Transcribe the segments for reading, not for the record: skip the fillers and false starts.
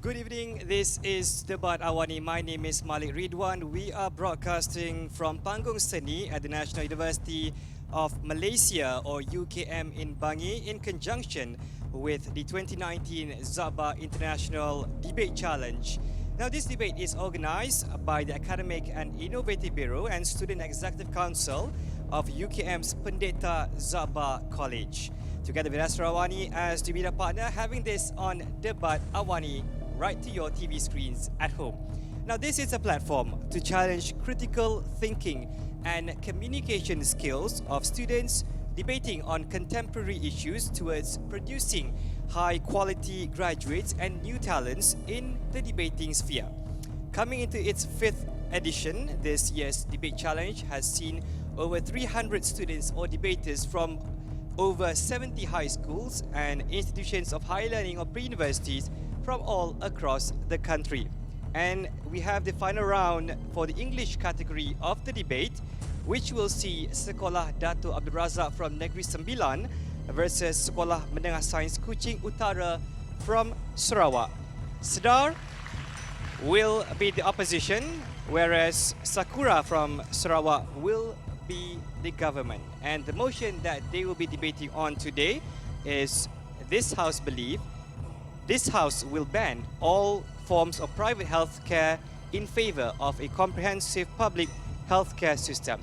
Good evening, this is Debat Awani. My name is Malik Ridwan. We are broadcasting from Panggung Seni at the National University of Malaysia, or UKM in Bangi, in conjunction with the 2019 Za'ba International Debate Challenge. Now, this debate is organized by the Academic and Innovative Bureau and Student Executive Council of UKM's Pendeta Za'ba College. Together with Asra Awani as the media partner, having this on Debat Awani right to your TV screens at home. Now, this is a platform to challenge critical thinking and communication skills of students debating on contemporary issues towards producing high-quality graduates and new talents in the debating sphere. Coming into its fifth edition, this year's debate challenge has seen over 300 students or debaters from over 70 high schools and institutions of higher learning or pre-universities from all across the country. And we have the final round for the English category of the debate, which will see Sekolah Dato Abdul Razak from Negeri Sembilan versus Sekolah Sains Kuching Utara from Sarawak. Sedar will be the opposition, whereas Sakura from Sarawak will be the government. And the motion that they will be debating on today is this House believe this House will ban all forms of private healthcare in favor of a comprehensive public healthcare system.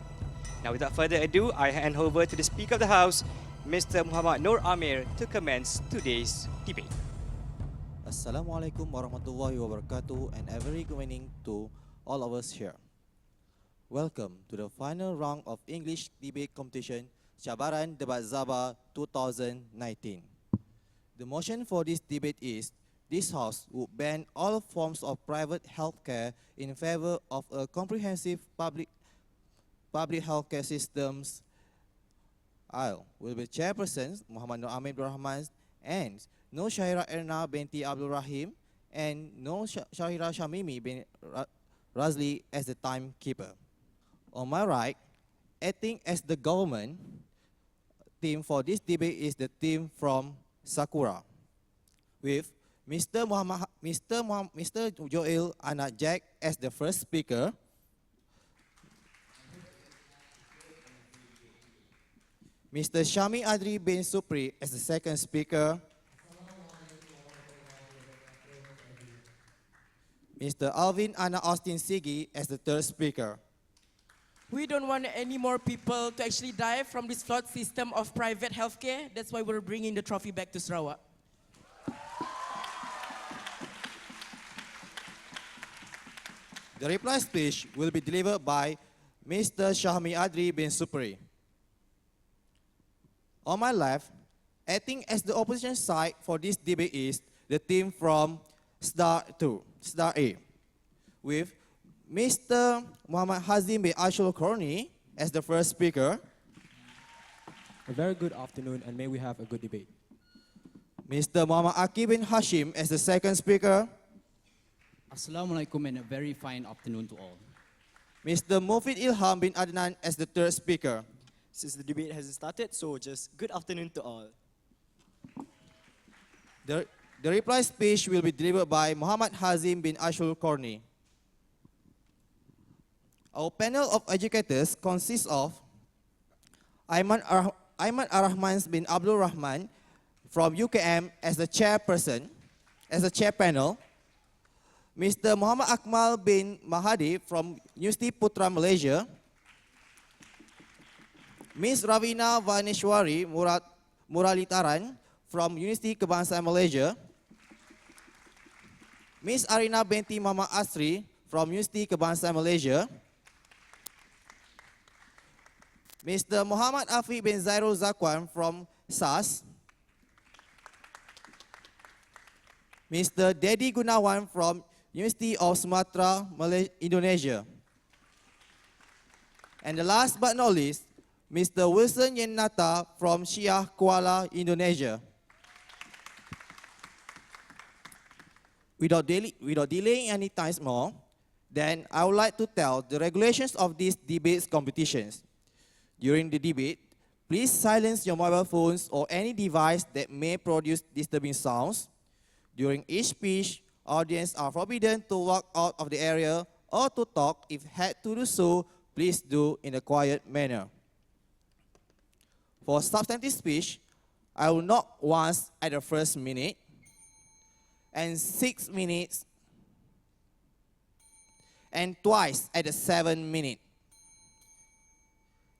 Now, without further ado, I hand over to the Speaker of the House, Mr. Muhammad Nur Amir, to commence today's debate. Assalamualaikum warahmatullahi wabarakatuh, and a very good evening to all of us here. Welcome to the final round of English debate competition, Cabaran Debat Za'ba 2019. The motion for this debate is, this House would ban all forms of private healthcare in favor of a comprehensive public healthcare systems. I will be chairperson Muhammad Nur Amir Abdul Rahman and No Shahira Erna binti Abdul Rahim and No Shahira Shamimi bin Razli as the timekeeper. On my right, acting as the government team for this debate is the team from Sakura, with Mr. Joel Anak Jack as the first speaker, Mr. Shami Adri bin Supri as the second speaker, Mr. Alvin Anna Austin Sigi as the third speaker. We don't want any more people to actually die from this flawed system of private healthcare. That's why we're bringing the trophy back to Sarawak. The reply speech will be delivered by Mr. Shahmi Adri bin Supri. On my left, acting as the opposition side for this debate is the team from Star A, with Mr. Muhammad Hazim bin Ashul Korni as the first speaker. A very good afternoon, and may we have a good debate. Mr. Muhammad Akib bin Hashim as the second speaker. Assalamualaikum, and a very fine afternoon to all. Mr. Mufid Ilham bin Adnan as the third speaker. Since the debate hasn't started, so just good afternoon to all. The reply speech will be delivered by Muhammad Hazim bin Ashul Korni. Our panel of educators consists of Ayman Ar-Rahman bin Abdul Rahman from UKM as the chairperson, as the chair panel, Mr. Muhammad Akmal bin Mahadi from Universiti Putra Malaysia, Ms. Ravina Vaneshwari Muralitaran from Universiti Kebangsaan Malaysia, Ms. Arina binti Muhammad Asri from Universiti Kebangsaan Malaysia, Mr. Muhammad Afiq bin Zairul Zakwan from SAS, Mr. Dedi Gunawan from University of Sumatra, Indonesia. And the last but not least, Mr. Wilson Yenata from Shia Kuala, Indonesia. Without delaying any time more, then I would like to tell the regulations of these debates competitions. During the debate, please silence your mobile phones or any device that may produce disturbing sounds. During each speech, Audience are forbidden to walk out of the area or to talk. If had to do so, please do in a quiet manner. For substantive speech, I will knock once at the first minute and 6 minutes and twice at the 7 minute.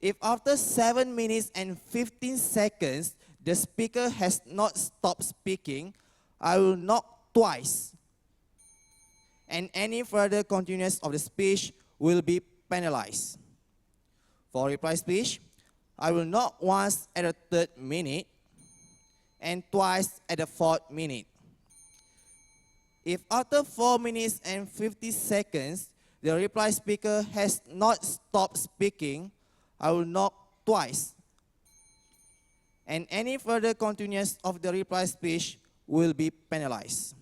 If after 7 minutes and 15 seconds the speaker has not stopped speaking, I will knock twice, and any further continuance of the speech will be penalized. For reply speech, I will knock once at the 3rd minute and twice at the 4th minute. If after 4 minutes and 50 seconds the reply speaker has not stopped speaking, I will knock twice, and any further continuance of the reply speech will be penalized.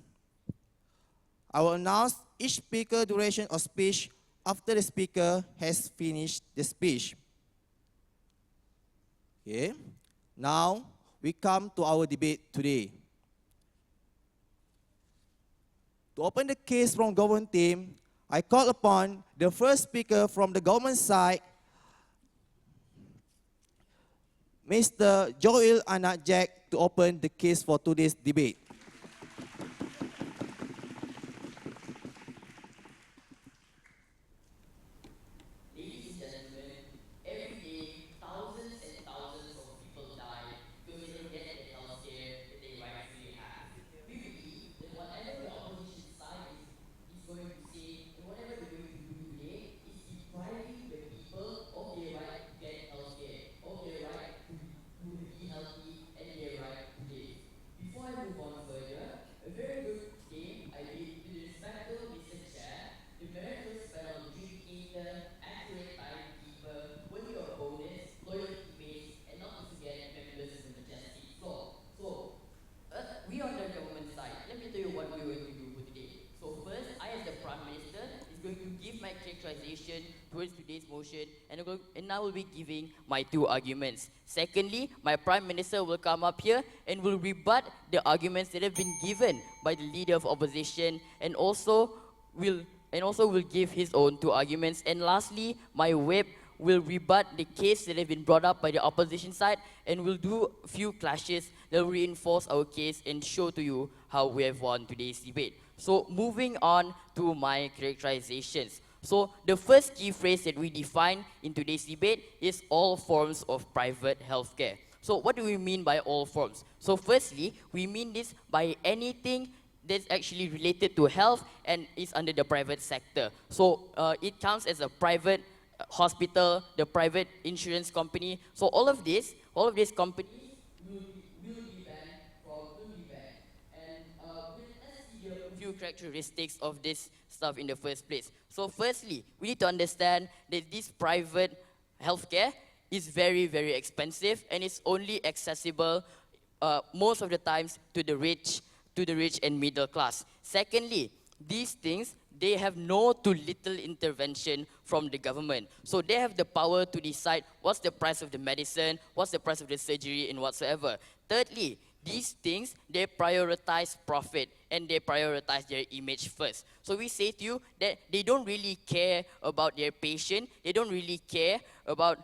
I will announce each speaker duration of speech after the speaker has finished the speech. Okay. Now we come to our debate today. To open the case from government team, I call upon the first speaker from the government side, Mr. Joel Anak Jack, to open the case for today's debate. Ladies and gentlemen, every day thousands and thousands of people die because they don't get the health care that they rightfully have. We believe that whatever the opposition side is going to say and whatever they're going to do today is depriving the people of their right to get health care, of their right to be healthy and their right to live. Before I move on further, a very good game I did to the respectful Mr. Chair, the meritorious panel adjudicator, accurate timekeeper, win your bonus, loyalty base, and not to forget members of the majestic floor. So, we on the government side, let me tell you what we're going to do for today. So first, I as the Prime Minister is going to give my characterization towards today's motion, and I will be giving my 2 arguments. Secondly, my Prime Minister will come up here and will rebut the arguments that have been given by the Leader of Opposition, and also will give his own 2 arguments. And lastly, my whip will rebut the case that have been brought up by the opposition side, and will do a few clashes that will reinforce our case and show to you how we have won today's debate. So moving on to my characterizations. So the first key phrase that we define in today's debate is all forms of private healthcare. So what do we mean by all forms? So firstly, we mean this by anything that's actually related to health and is under the private sector. So it counts as a private hospital, the private insurance company. So all of these companies will be banned. And let's see a few characteristics of this stuff in the first place. So firstly, we need to understand that this private healthcare is very, very expensive, and it's only accessible most of the times to the rich and middle class. Secondly, these things, they have no to little intervention from the government. So they have the power to decide what's the price of the medicine, what's the price of the surgery, and whatsoever. Thirdly, these things, they prioritize profit and they prioritize their image first. So we say to you that they don't really care about their patient. They don't really care about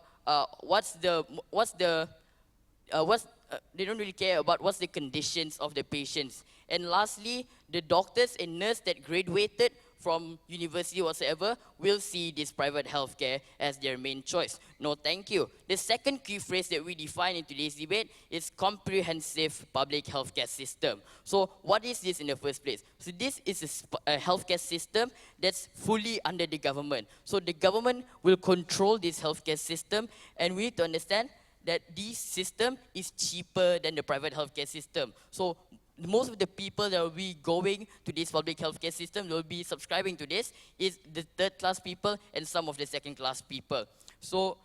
they don't really care about what's the conditions of the patients. And lastly, the doctors and nurses that graduated from university whatsoever will see this private healthcare as their main choice. No, thank you. The second key phrase that we define in today's debate is comprehensive public healthcare system. So what is this in the first place? So this is a healthcare system that's fully under the government. So the government will control this healthcare system, and we need to understand that this system is cheaper than the private healthcare system. So most of the people that will be going to this public healthcare system, will be subscribing to this, is the 3rd class people and some of the 2nd class people. So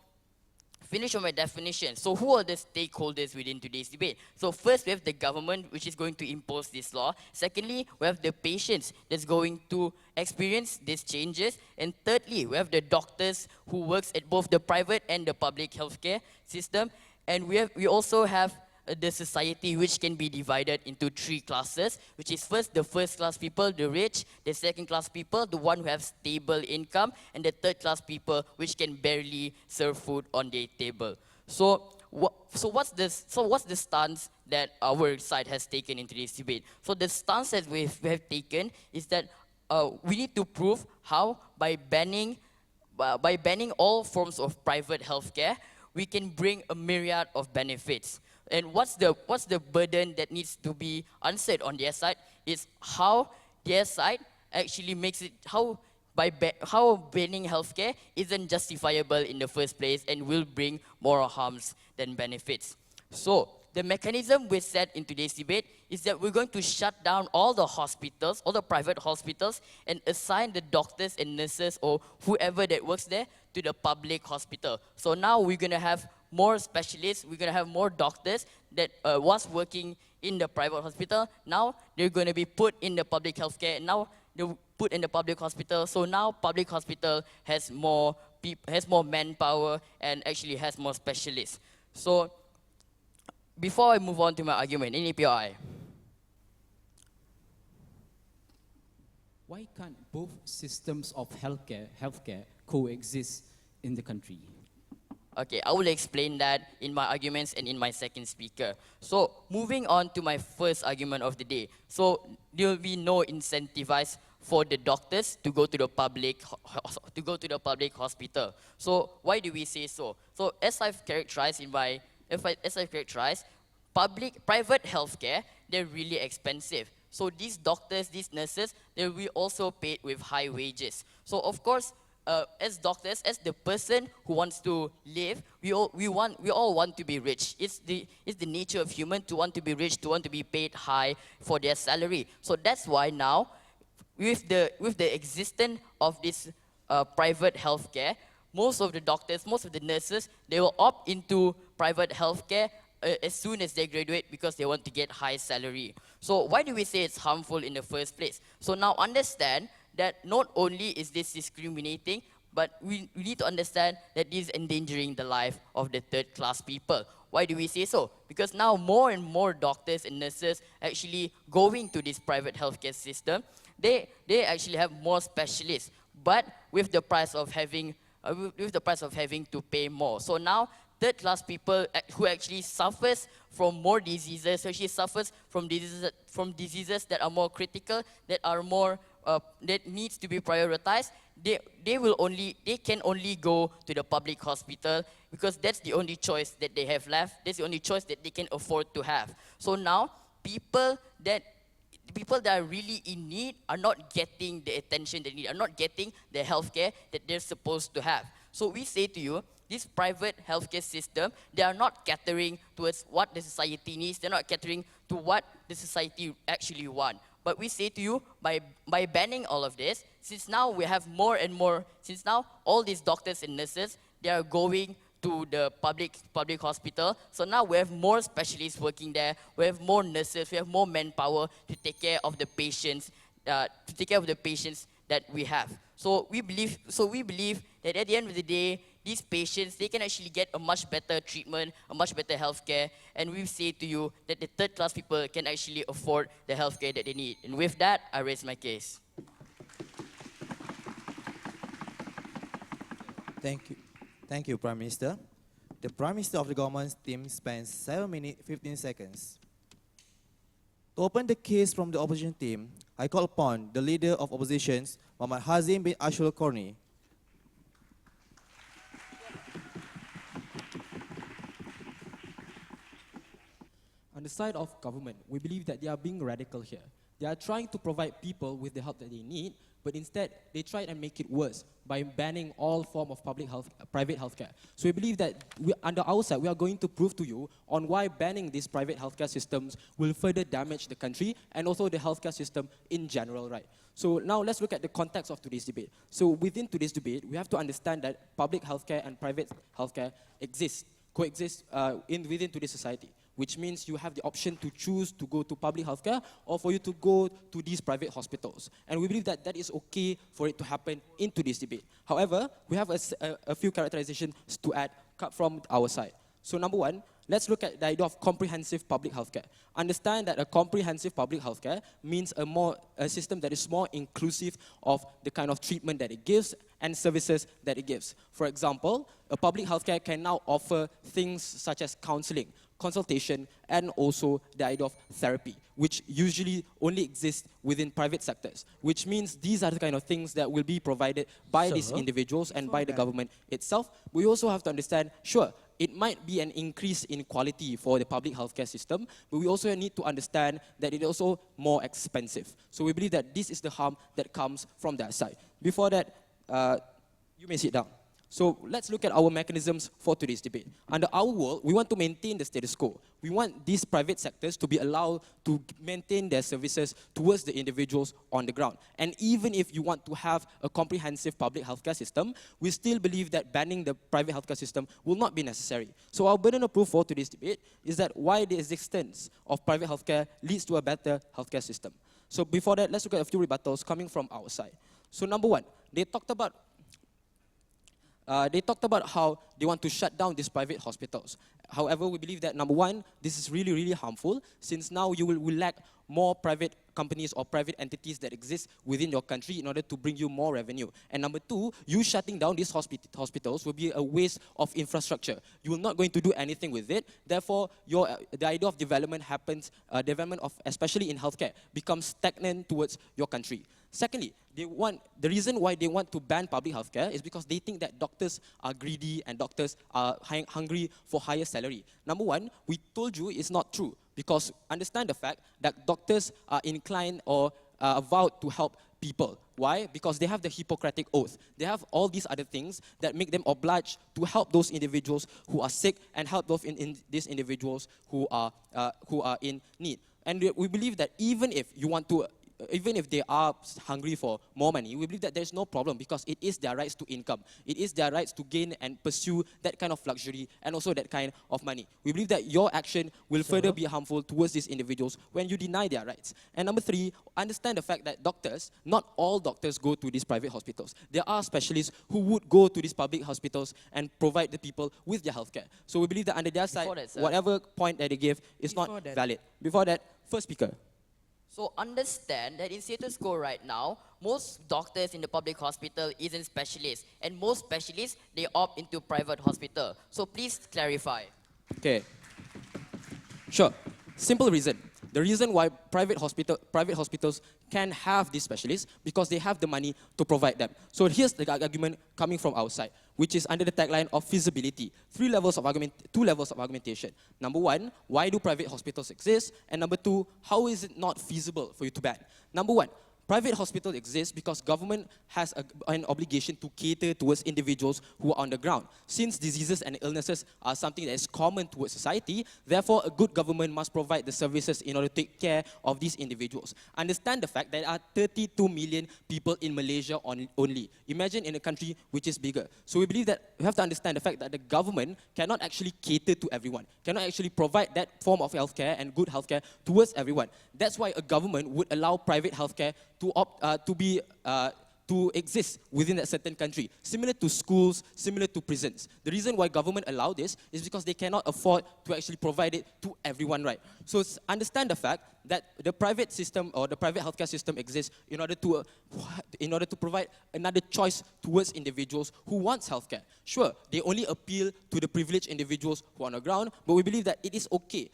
finish on my definition. So who are the stakeholders within today's debate? So first we have the government, which is going to impose this law. Secondly, we have the patients that's going to experience these changes. And thirdly, we have the doctors who works at both the private and the public healthcare system. And we also have the society which can be divided into three classes, which is first the first class people, the rich, the second class people, the one who have stable income, and the third class people which can barely serve food on their table. So what's the stance that our side has taken into this debate? So the stance that we have taken is that we need to prove how by banning all forms of private healthcare, we can bring a myriad of benefits. And what's the burden that needs to be answered on their side is how their side actually makes it, how banning healthcare isn't justifiable in the first place and will bring more harms than benefits. So the mechanism we set in today's debate is that we're going to shut down all the hospitals, all the private hospitals, and assign the doctors and nurses or whoever that works there to the public hospital. So now we're going to have more specialists, we're going to have more doctors that was working in the private hospital. Now they're going to be put in the public healthcare. Now they're put in the public hospital. So now public hospital has more manpower and actually has more specialists. So before I move on to my argument, in API, Why can't both systems of healthcare coexist in the country? okay, I will explain that in my arguments and in my second speaker. So moving on to my first argument of the day. So there will be no incentivize for the doctors to go to the public hospital. So why do we say so? So as I've characterized private healthcare, they're really expensive. So these doctors, these nurses, they will be also paid with high wages. So of course, as doctors, as the person who wants to live, we all want to be rich. It's the nature of human to want to be rich, to want to be paid high for their salary. So that's why now, with the existence of this private healthcare, most of the doctors, most of the nurses, they will opt into private healthcare as soon as they graduate because they want to get high salary. So why do we say it's harmful in the first place? So now understand that not only is this discriminating, but we need to understand that this is endangering the life of the third class people. Why do we say so? Because now more and more doctors and nurses actually going to this private healthcare system, they actually have more specialists, but with the price of having to pay more. So now third class people who actually suffers from more diseases, actually suffers from diseases that are more critical, that are more that needs to be prioritized, they can only go to the public hospital because that's the only choice that they have left. That's the only choice that they can afford to have. So now people that are really in need are not getting the attention they need, are not getting the healthcare that they're supposed to have. So we say to you, this private healthcare system, they are not catering towards what the society needs. They're not catering to what the society actually want. But we say to you, by banning all of this, since now we have more and more, since now all these doctors and nurses, they are going to the public hospital. So now we have more specialists working there. We have more nurses. We have more manpower to take care of the patients. That we have. So we believe that at the end of the day, these patients, they can actually get a much better treatment, a much better healthcare. And we say to you that the third class people can actually afford the healthcare that they need. And with that, I raise my case. Thank you, Prime Minister. The Prime Minister of the government team spends 7 minutes 15 seconds. To open the case from the opposition team, I call upon the leader of oppositions, Muhammad Hazim bin Ashul Korni. On the side of government, we believe that they are being radical here. They are trying to provide people with the help that they need, but instead they try and make it worse by banning all form of private healthcare. So we believe that under our side, we are going to prove to you on why banning these private healthcare systems will further damage the country and also the healthcare system in general, right? So now let's look at the context of today's debate. So within today's debate, we have to understand that public healthcare and private healthcare coexist within today's society, which means you have the option to choose to go to public healthcare or for you to go to these private hospitals. And we believe that that is okay for it to happen in today's debate. However, we have a few characterizations to add from our side. So number one, let's look at the idea of comprehensive public healthcare. Understand that a comprehensive public healthcare means a system that is more inclusive of the kind of treatment that it gives and services that it gives. For example, a public healthcare can now offer things such as counseling, consultation, and also the idea of therapy, which usually only exists within private sectors, which means these are the kind of things that will be provided by these individuals and by the government itself. We also have to understand, sure, it might be an increase in quality for the public healthcare system, but we also need to understand that it is also more expensive. So we believe that this is the harm that comes from that side. Before that, you may sit down. So let's look at our mechanisms for today's debate. Under our world, we want to maintain the status quo. We want these private sectors to be allowed to maintain their services towards the individuals on the ground. And even if you want to have a comprehensive public healthcare system, we still believe that banning the private healthcare system will not be necessary. So our burden of proof for today's debate is that why the existence of private healthcare leads to a better healthcare system. So before that, let's look at a few rebuttals coming from our side. So number one, they talked about how they want to shut down these private hospitals. However, we believe that number one, this is really, really harmful, since now you will lack more private companies or private entities that exist within your country in order to bring you more revenue. And number two, you shutting down these hospitals will be a waste of infrastructure. You are not going to do anything with it. Therefore, the idea of development especially in healthcare, becomes stagnant towards your country. Secondly, the reason why they want to ban public healthcare is because they think that doctors are greedy and doctors are hungry for higher salary. Number one, we told you it's not true, because understand the fact that doctors are inclined or vowed to help people. Why? Because they have the Hippocratic Oath. They have all these other things that make them obliged to help those individuals who are sick and help these individuals who are in need. And we believe that even if they are hungry for more money, we believe that there's no problem, because it is their rights to income. It is their rights to gain and pursue that kind of luxury and also that kind of money. We believe that your action will further be harmful towards these individuals when you deny their rights. And number three, understand the fact that not all doctors go to these private hospitals. There are specialists who would go to these public hospitals and provide the people with their healthcare. So we believe that under their side, whatever point that they give is not valid. Before that, first speaker. So understand that in status quo right now, most doctors in the public hospital isn't specialists, and most specialists, they opt into private hospital. So please clarify. Okay. Sure. Simple reason. The reason why private hospitals can have these specialists, because they have the money to provide them. So here's the argument coming from our side, which is under the tagline of feasibility. Two levels of argumentation. Number one, why do private hospitals exist? And number two, how is it not feasible for you to ban? Number one, private hospitals exist because government has an obligation to cater towards individuals who are on the ground. Since diseases and illnesses are something that is common towards society, therefore a good government must provide the services in order to take care of these individuals. Understand the fact that there are 32 million people in Malaysia only. Imagine in a country which is bigger. So we believe that we have to understand the fact that the government cannot actually cater to everyone, cannot actually provide that form of healthcare and good healthcare towards everyone. That's why a government would allow private healthcare to exist within a certain country, similar to schools, similar to prisons. The reason why government allow this is because they cannot afford to actually provide it to everyone, right? So understand the fact that the private system or the private healthcare system exists in order to provide another choice towards individuals who wants healthcare. Sure, they only appeal to the privileged individuals who are on the ground, but we believe that it is okay.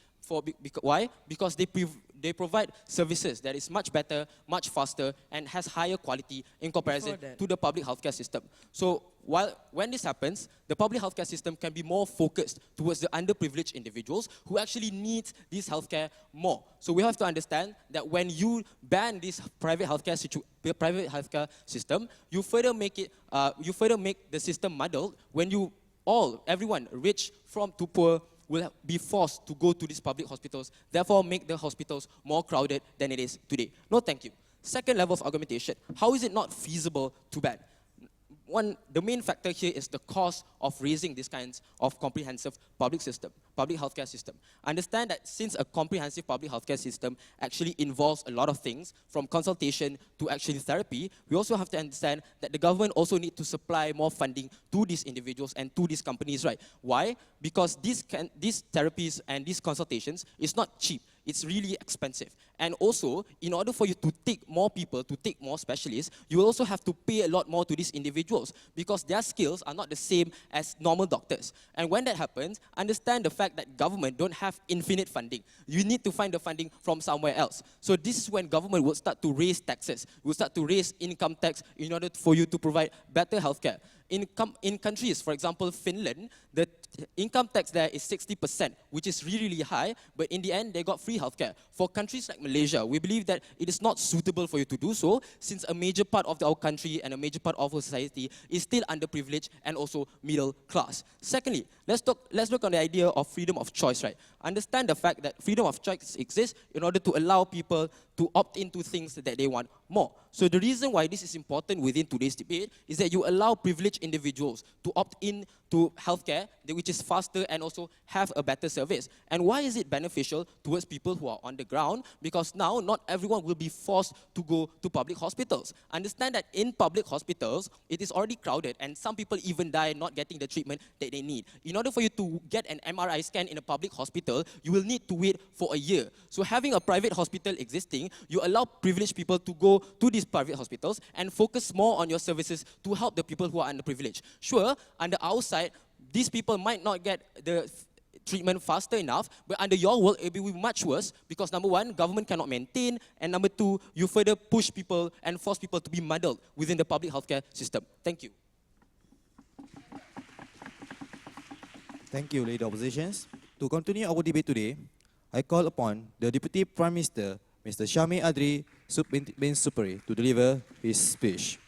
Why? Because they provide services that is much better, much faster, and has higher quality in comparison to the public healthcare system. So when this happens, the public healthcare system can be more focused towards the underprivileged individuals who actually need this healthcare more. So we have to understand that when you ban this private healthcare system, you further make the system muddled when everyone, rich to poor, will be forced to go to these public hospitals, therefore make the hospitals more crowded than it is today. No, thank you. Second level of argumentation, how is it not feasible to ban? the main factor here is the cost of raising these kinds of comprehensive public healthcare system. Understand that since a comprehensive public healthcare system actually involves a lot of things, from consultation to actually therapy, we also have to understand that the government also need to supply more funding to these individuals and to these companies, right? Why? Because these therapies and these consultations is not cheap. It's really expensive. And also, in order for you to take more people, to take more specialists, you will also have to pay a lot more to these individuals because their skills are not the same as normal doctors. And when that happens, understand the fact that government don't have infinite funding. You need to find the funding from somewhere else. So this is when government will start to raise taxes, will start to raise income tax in order for you to provide better healthcare. In countries, for example, Finland, the income tax there is 60%, which is really, really high, but in the end, they got free healthcare. For countries like Malaysia, we believe that it is not suitable for you to do so, since a major part of our country and a major part of our society is still underprivileged and also middle class. Secondly, let's look on the idea of freedom of choice, right? Understand the fact that freedom of choice exists in order to allow people to opt into things that they want more. So the reason why this is important within today's debate is that you allow privileged individuals to opt in to healthcare, which is faster and also have a better service. And why is it beneficial towards people who are on the ground? Because now not everyone will be forced to go to public hospitals. Understand that in public hospitals, it is already crowded and some people even die not getting the treatment that they need. In order for you to get an MRI scan in a public hospital, you will need to wait for a year. So having a private hospital existing, you allow privileged people to go to these private hospitals and focus more on your services to help the people who are underprivileged. Sure, under our side, these people might not get the treatment faster enough, but under your world, it will be much worse because number one, government cannot maintain, and number two, you further push people and force people to be muddled within the public healthcare system. Thank you. Thank you, Leader Oppositions. To continue our debate today, I call upon the Deputy Prime Minister, Mr. Syami Adri bin Supari, to deliver his speech.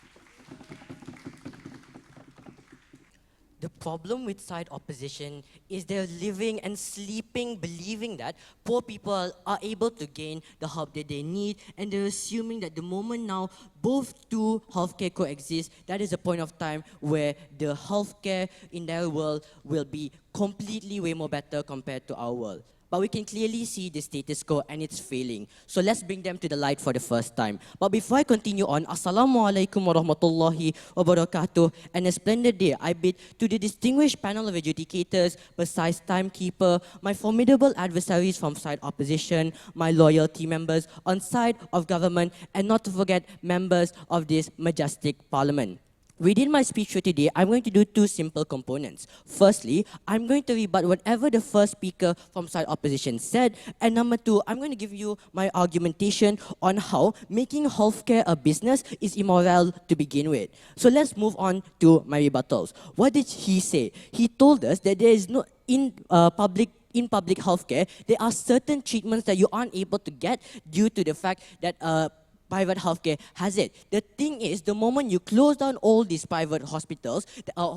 The problem with side opposition is they're living and sleeping believing that poor people are able to gain the help that they need, and they're assuming that the moment now both two healthcare coexist, that is a point of time where the healthcare in their world will be completely way more better compared to our world. But we can clearly see the status quo and it's failing. So let's bring them to the light for the first time. But before I continue on, Assalamualaikum warahmatullahi wabarakatuh, and a splendid day I bid to the distinguished panel of adjudicators, precise timekeeper, my formidable adversaries from side opposition, my loyal team members on side of government, and not to forget members of this majestic parliament. Within my speech for today, I'm going to do two simple components. Firstly, I'm going to rebut whatever the first speaker from side opposition said. And number two, I'm going to give you my argumentation on how making healthcare a business is immoral to begin with. So let's move on to my rebuttals. What did he say? He told us that there is no, in public healthcare, there are certain treatments that you aren't able to get due to the fact that private healthcare has it. The thing is, the moment you close down all these private hospitals,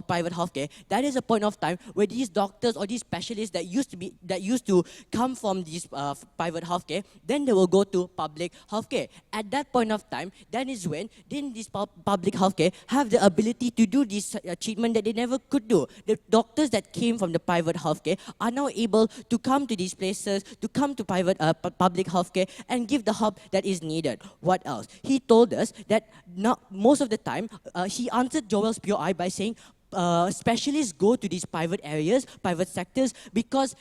private healthcare, that is a point of time where these doctors or these specialists that used to come from these private healthcare, then they will go to public healthcare. At that point of time, that is when then these public healthcare have the ability to do this treatment that they never could do. The doctors that came from the private healthcare are now able to come to these places, to come to public healthcare and give the help that is needed. What else? He told us that now, most of the time, he answered Joel's POI by saying, specialists go to these private areas, private sectors, because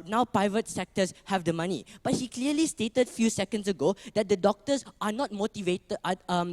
now private sectors have the money. But he clearly stated a few seconds ago that the doctors are not motivated,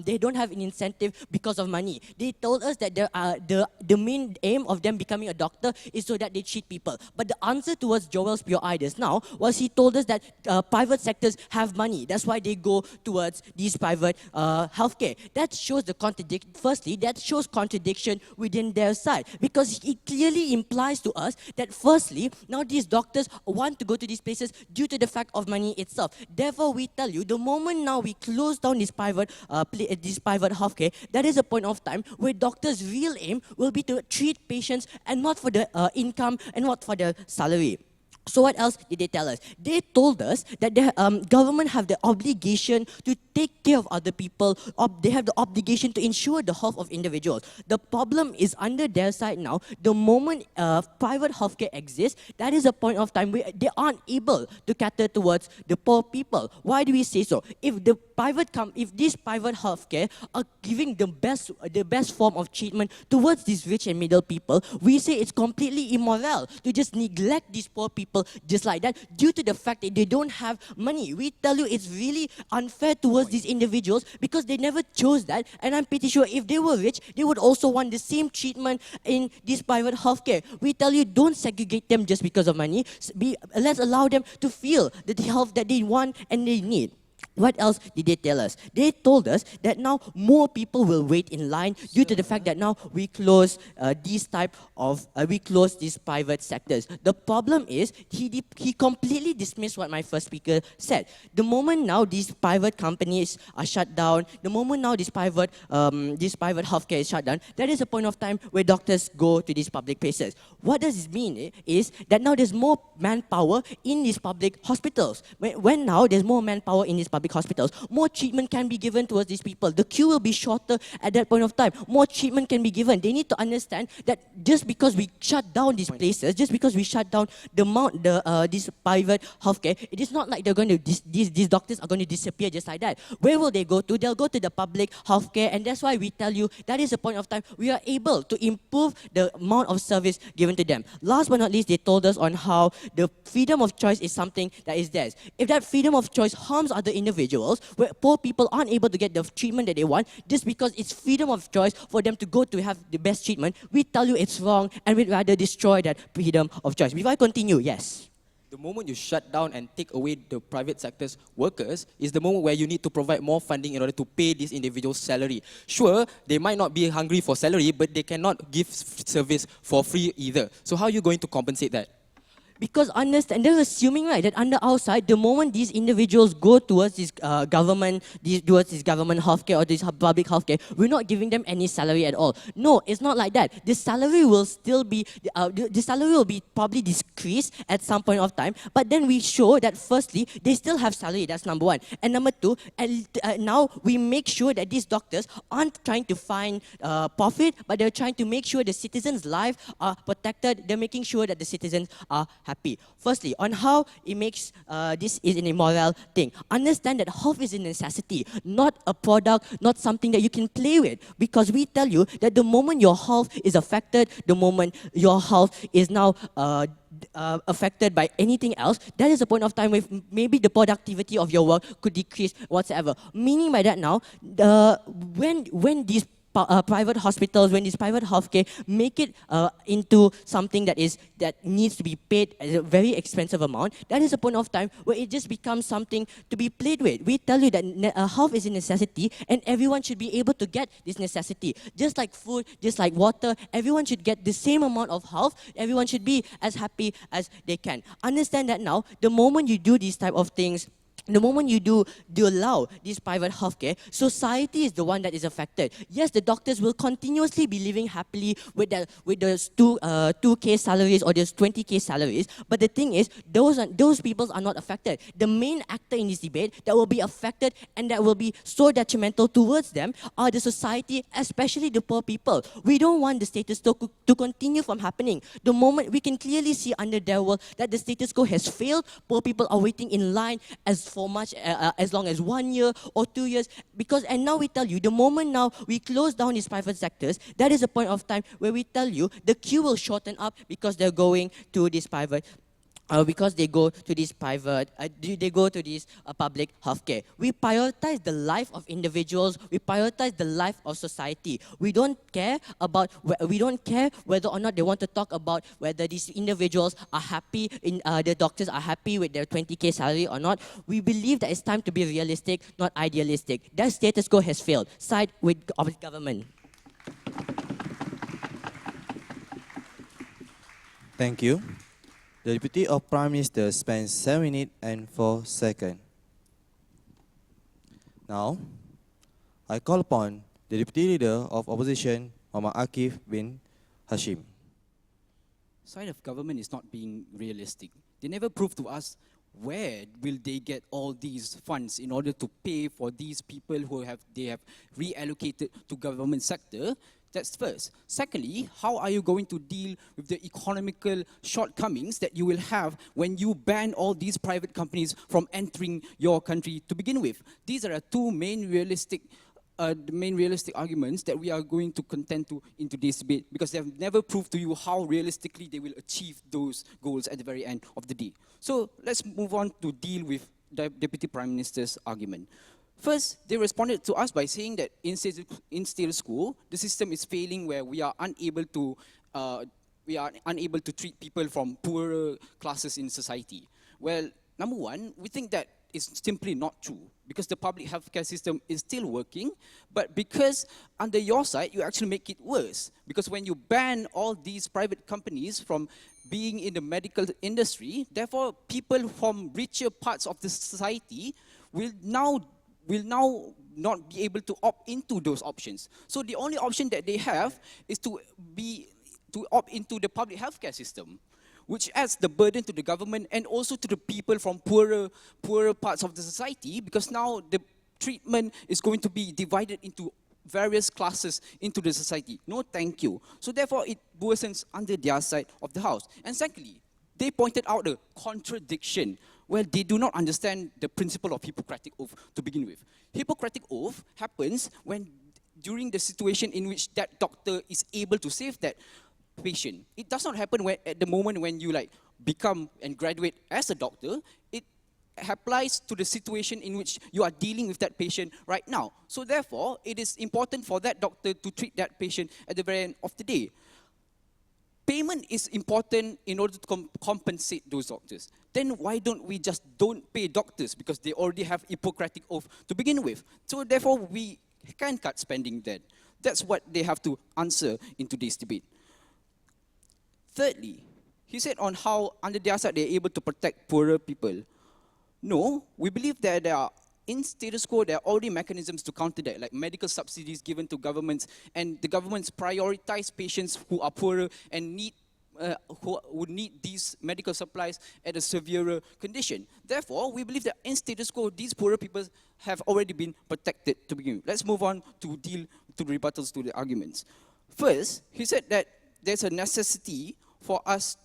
they don't have an incentive because of money. They told us that the main aim of them becoming a doctor is so that they treat people. But the answer towards Joel's POI just now was he told us that private sectors have money. That's why they go towards these private healthcare. That shows the contradiction. Firstly, that shows contradiction within their side. Because it clearly implies to us that firstly, now these doctors want to go to these places due to the fact of money itself. Therefore, we tell you, the moment now we close down this private healthcare, that is a point of time where doctors' real aim will be to treat patients and not for the income and not for the salary. So what else did they tell us? They told us that the government have the obligation to take care of other people. They have the obligation to ensure the health of individuals. The problem is under their side now. The moment private healthcare exists, that is a point of time where they aren't able to cater towards the poor people. Why do we say so? If these private healthcare are giving the best form of treatment towards these rich and middle people, we say it's completely immoral to just neglect these poor people just like that due to the fact that they don't have money. We tell you it's really unfair towards these individuals because they never chose that, and I'm pretty sure if they were rich, they would also want the same treatment in this private healthcare. We tell you don't segregate them just because of money. Let's allow them to feel the health that they want and they need. What else did they tell us? They told us that now more people will wait in line due to the fact that now we close these private sectors. The problem is he completely dismissed what my first speaker said. The moment now these private companies are shut down, the moment now this private healthcare is shut down, that is a point of time where doctors go to these public places. What does this mean? Is that now there's more manpower in these public hospitals. When now there's more manpower in these public hospitals, more treatment can be given towards these people. The queue will be shorter at that point of time. More treatment can be given. They need to understand that just because we shut down these places, just because we shut down this private healthcare, it is not like these doctors are going to disappear just like that. Where will they go to? They'll go to the public healthcare, and that's why we tell you that is a point of time we are able to improve the amount of service given to them. Last but not least, they told us on how the freedom of choice is something that is theirs. If that freedom of choice harms other individuals, where poor people aren't able to get the treatment that they want, just because it's freedom of choice for them to go to have the best treatment, we tell you it's wrong and we'd rather destroy that freedom of choice. Before I continue, yes. The moment you shut down and take away the private sector's workers is the moment where you need to provide more funding in order to pay these individuals' salary. Sure, they might not be hungry for salary, but they cannot give service for free either. So how are you going to compensate that? Because understand, they're assuming, right, that under our side, the moment these individuals go towards this government healthcare or this public healthcare, we're not giving them any salary at all. No, it's not like that. The salary will still be, the salary will be probably decreased at some point of time. But then we show that firstly, they still have salary. That's number one. And number two, now we make sure that these doctors aren't trying to find profit, but they're trying to make sure the citizens' lives are protected. They're making sure that the citizens are happy. Firstly, on how it makes this is an immoral thing. Understand that health is a necessity, not a product, not something that you can play with. Because we tell you that the moment your health is affected, the moment your health is now affected by anything else, that is a point of time where maybe the productivity of your work could decrease whatsoever. Meaning by that now, when these private hospitals, when these private healthcare make it into something that needs to be paid at a very expensive amount, that is a point of time where it just becomes something to be played with. We tell you that health is a necessity and everyone should be able to get this necessity. Just like food, just like water, everyone should get the same amount of health. Everyone should be as happy as they can. Understand that now, the moment you do these type of things, the moment you do allow this private healthcare, society is the one that is affected. Yes, the doctors will continuously be living happily with those 2K salaries or those 20K salaries. But the thing is, those people are not affected. The main actor in this debate that will be affected and that will be so detrimental towards them are the society, especially the poor people. We don't want the status quo to continue from happening. The moment we can clearly see under their world that the status quo has failed, poor people are waiting in line as long as 1 year or 2 years, and now we tell you, the moment now we close down these private sectors, that is a point of time where we tell you the queue will shorten up because they're going to this private they go to this public healthcare. We prioritize the life of individuals. We prioritize the life of society. We don't care whether or not they want to talk about whether these individuals are happy, the doctors are happy with their 20K salary or not. We believe that it's time to be realistic, not idealistic. That status quo has failed. Side with government. Thank you. The Deputy of Prime Minister spends 7 minutes and 4 seconds. Now, I call upon the Deputy Leader of Opposition, Muhammad Akif bin Hashim. Side of government is not being realistic. They never prove to us where will they get all these funds in order to pay for these people who they have reallocated to government sector? That's first. Secondly, how are you going to deal with the economical shortcomings that you will have when you ban all these private companies from entering your country to begin with? These are the two main realistic arguments that we are going to contend to in today's debate, because they have never proved to you how realistically they will achieve those goals at the very end of the day. So let's move on to deal with the Deputy Prime Minister's argument. First, they responded to us by saying that in status quo, the system is failing, where we are unable to treat people from poorer classes in society. Well, number one, we think that is simply not true, because the public healthcare system is still working, but because under your side, you actually make it worse. Because when you ban all these private companies from being in the medical industry, therefore people from richer parts of the society will now not be able to opt into those options. So the only option that they have is to opt into the public healthcare system, which adds the burden to the government and also to the people from poorer parts of the society, because now the treatment is going to be divided into various classes into the society. No, thank you. So therefore, it worsens under their side of the house. And secondly, they pointed out a contradiction. Well, they do not understand the principle of Hippocratic Oath to begin with. Hippocratic Oath happens during the situation in which that doctor is able to save that patient. It does not happen at the moment when you become and graduate as a doctor. It applies to the situation in which you are dealing with that patient right now. So therefore, it is important for that doctor to treat that patient at the very end of the day. Payment is important in order to compensate those doctors. Then why don't we just don't pay doctors, because they already have Hippocratic Oath to begin with? So therefore, we can cut spending then. That's what they have to answer in today's debate. Thirdly, he said on how under their side they're able to protect poorer people. No, we believe that in status quo, there are already mechanisms to counter that, like medical subsidies given to governments, and the governments prioritize patients who are poorer and who would need these medical supplies at a severer condition. Therefore, we believe that in status quo, these poorer people have already been protected to begin with. Let's move on to deal to the rebuttals to the arguments. First, he said that there's a necessity for us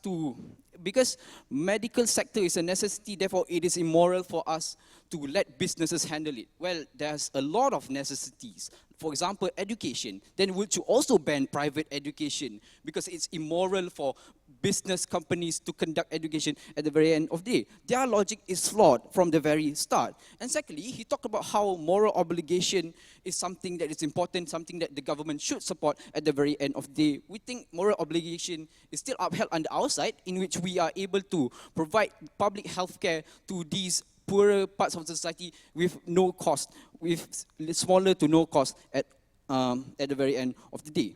because medical sector is a necessity, therefore it is immoral for us to let businesses handle it. Well, there's a lot of necessities. For example, education. Then would you also ban private education? Because it's immoral for business companies to conduct education at the very end of the day. Their logic is flawed from the very start. And secondly, he talked about how moral obligation is something that is important, something that the government should support at the very end of the day. We think moral obligation is still upheld under our side, in which we are able to provide public health care to these poorer parts of the society with no cost, with smaller to no cost at the very end of the day.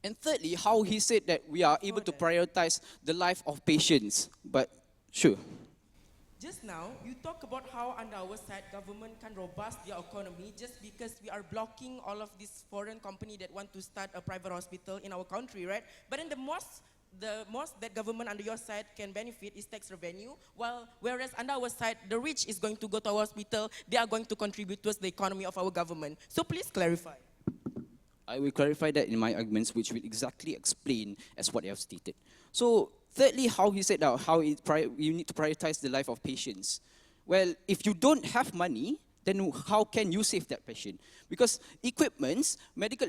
And thirdly, how he said that we are able to prioritize the life of patients. But sure. Just now, you talk about how under our side, government can robust their economy just because we are blocking all of these foreign companies that want to start a private hospital in our country, right? But then the most that government under your side can benefit is tax revenue, whereas under our side, the rich is going to go to our hospital, they are going to contribute towards the economy of our government. So please clarify. I will clarify that in my arguments, which will exactly explain as what I have stated. So, thirdly, how he said how you need to prioritize the life of patients. Well, if you don't have money, then how can you save that patient? Because medical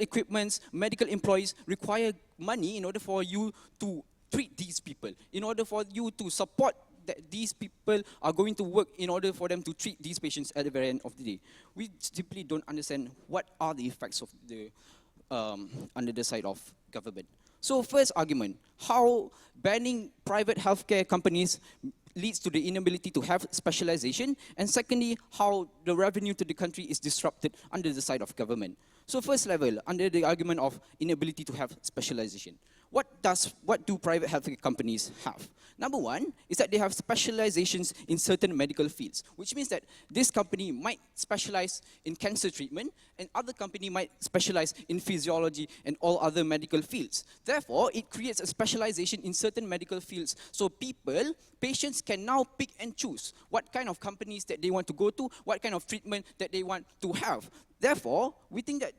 employees require money in order for you to treat these people, in order for you to support that these people are going to work in order for them to treat these patients at the very end of the day. We simply don't understand what are the effects of the under the side of government. So first argument, how banning private healthcare companies leads to the inability to have specialization, and secondly, how the revenue to the country is disrupted under the side of government. So first level, under the argument of inability to have specialization. What do private healthcare companies have? Number one is that they have specializations in certain medical fields, which means that this company might specialize in cancer treatment and other company might specialize in physiology and all other medical fields. Therefore, it creates a specialization in certain medical fields. So patients can now pick and choose what kind of companies that they want to go to, what kind of treatment that they want to have. Therefore, we think that